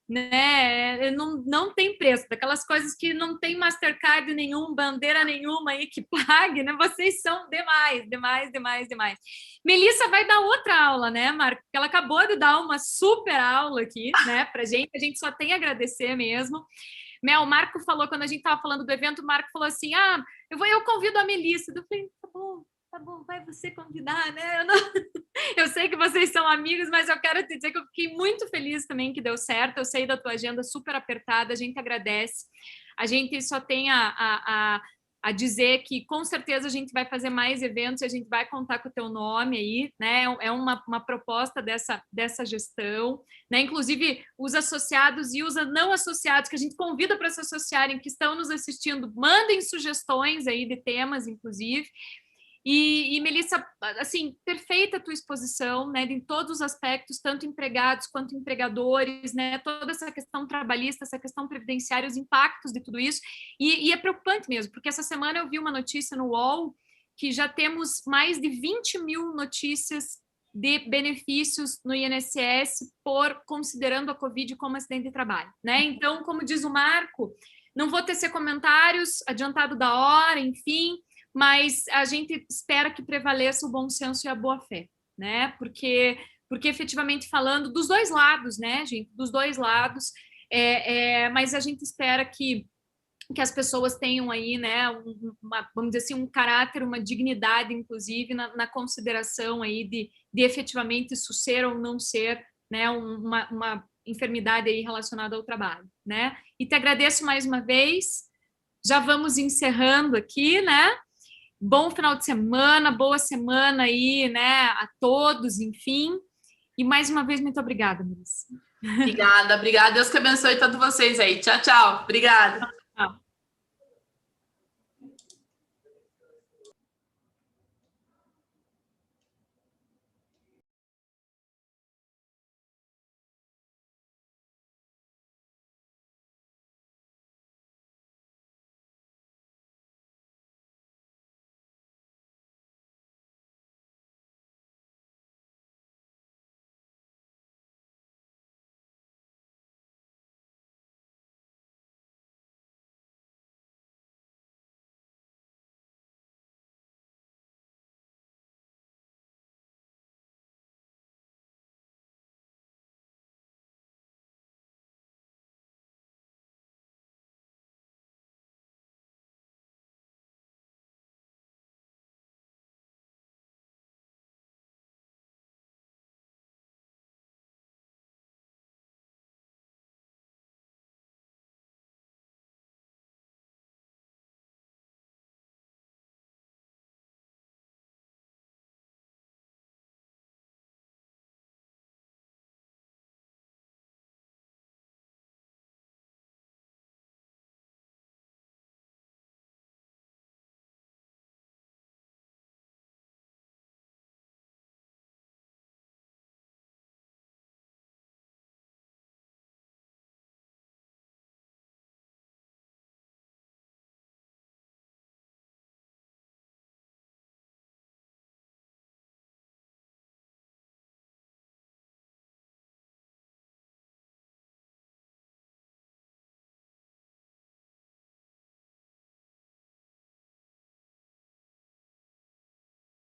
né, não tem preço, daquelas coisas que não tem Mastercard nenhum, bandeira nenhuma aí que pague, né? Vocês são demais. Melissa vai dar outra aula, né, Marco? Porque ela acabou de dar uma super aula aqui, né, pra gente, a gente só tem a agradecer mesmo. O Marco falou, quando a gente estava falando do evento, o Marco falou assim, eu convido a Melissa. Eu falei, tá bom, vai você convidar, né? Eu sei que vocês são amigos, mas eu quero te dizer que eu fiquei muito feliz também que deu certo. Eu sei da tua agenda super apertada, a gente agradece. A gente só tem a dizer que com certeza a gente vai fazer mais eventos e a gente vai contar com o teu nome aí, né? É uma proposta dessa gestão, né? Inclusive os associados e os não associados que a gente convida para se associarem, que estão nos assistindo, mandem sugestões aí de temas, inclusive. E Melissa, assim, perfeita a tua exposição, né, em todos os aspectos, tanto empregados quanto empregadores, né, toda essa questão trabalhista, essa questão previdenciária, os impactos de tudo isso, e é preocupante mesmo, porque essa semana eu vi uma notícia no UOL que já temos mais de 20 mil notícias de benefícios no INSS considerando a Covid como acidente de trabalho, né? Então, como diz o Marco, não vou tecer comentários, adiantado da hora, enfim, mas a gente espera que prevaleça o bom senso e a boa-fé, né? Porque efetivamente falando, dos dois lados, né, gente? Dos dois lados, mas a gente espera que as pessoas tenham aí, né, vamos dizer assim, um caráter, uma dignidade, inclusive, na consideração aí de efetivamente isso ser ou não ser, né, uma enfermidade aí relacionada ao trabalho, né? E te agradeço mais uma vez, já vamos encerrando aqui, né? Bom final de semana, boa semana aí, né, a todos, enfim. E mais uma vez, muito obrigada, Melissa. Obrigada. Deus que abençoe todos vocês aí. Tchau. Obrigada. Tchau.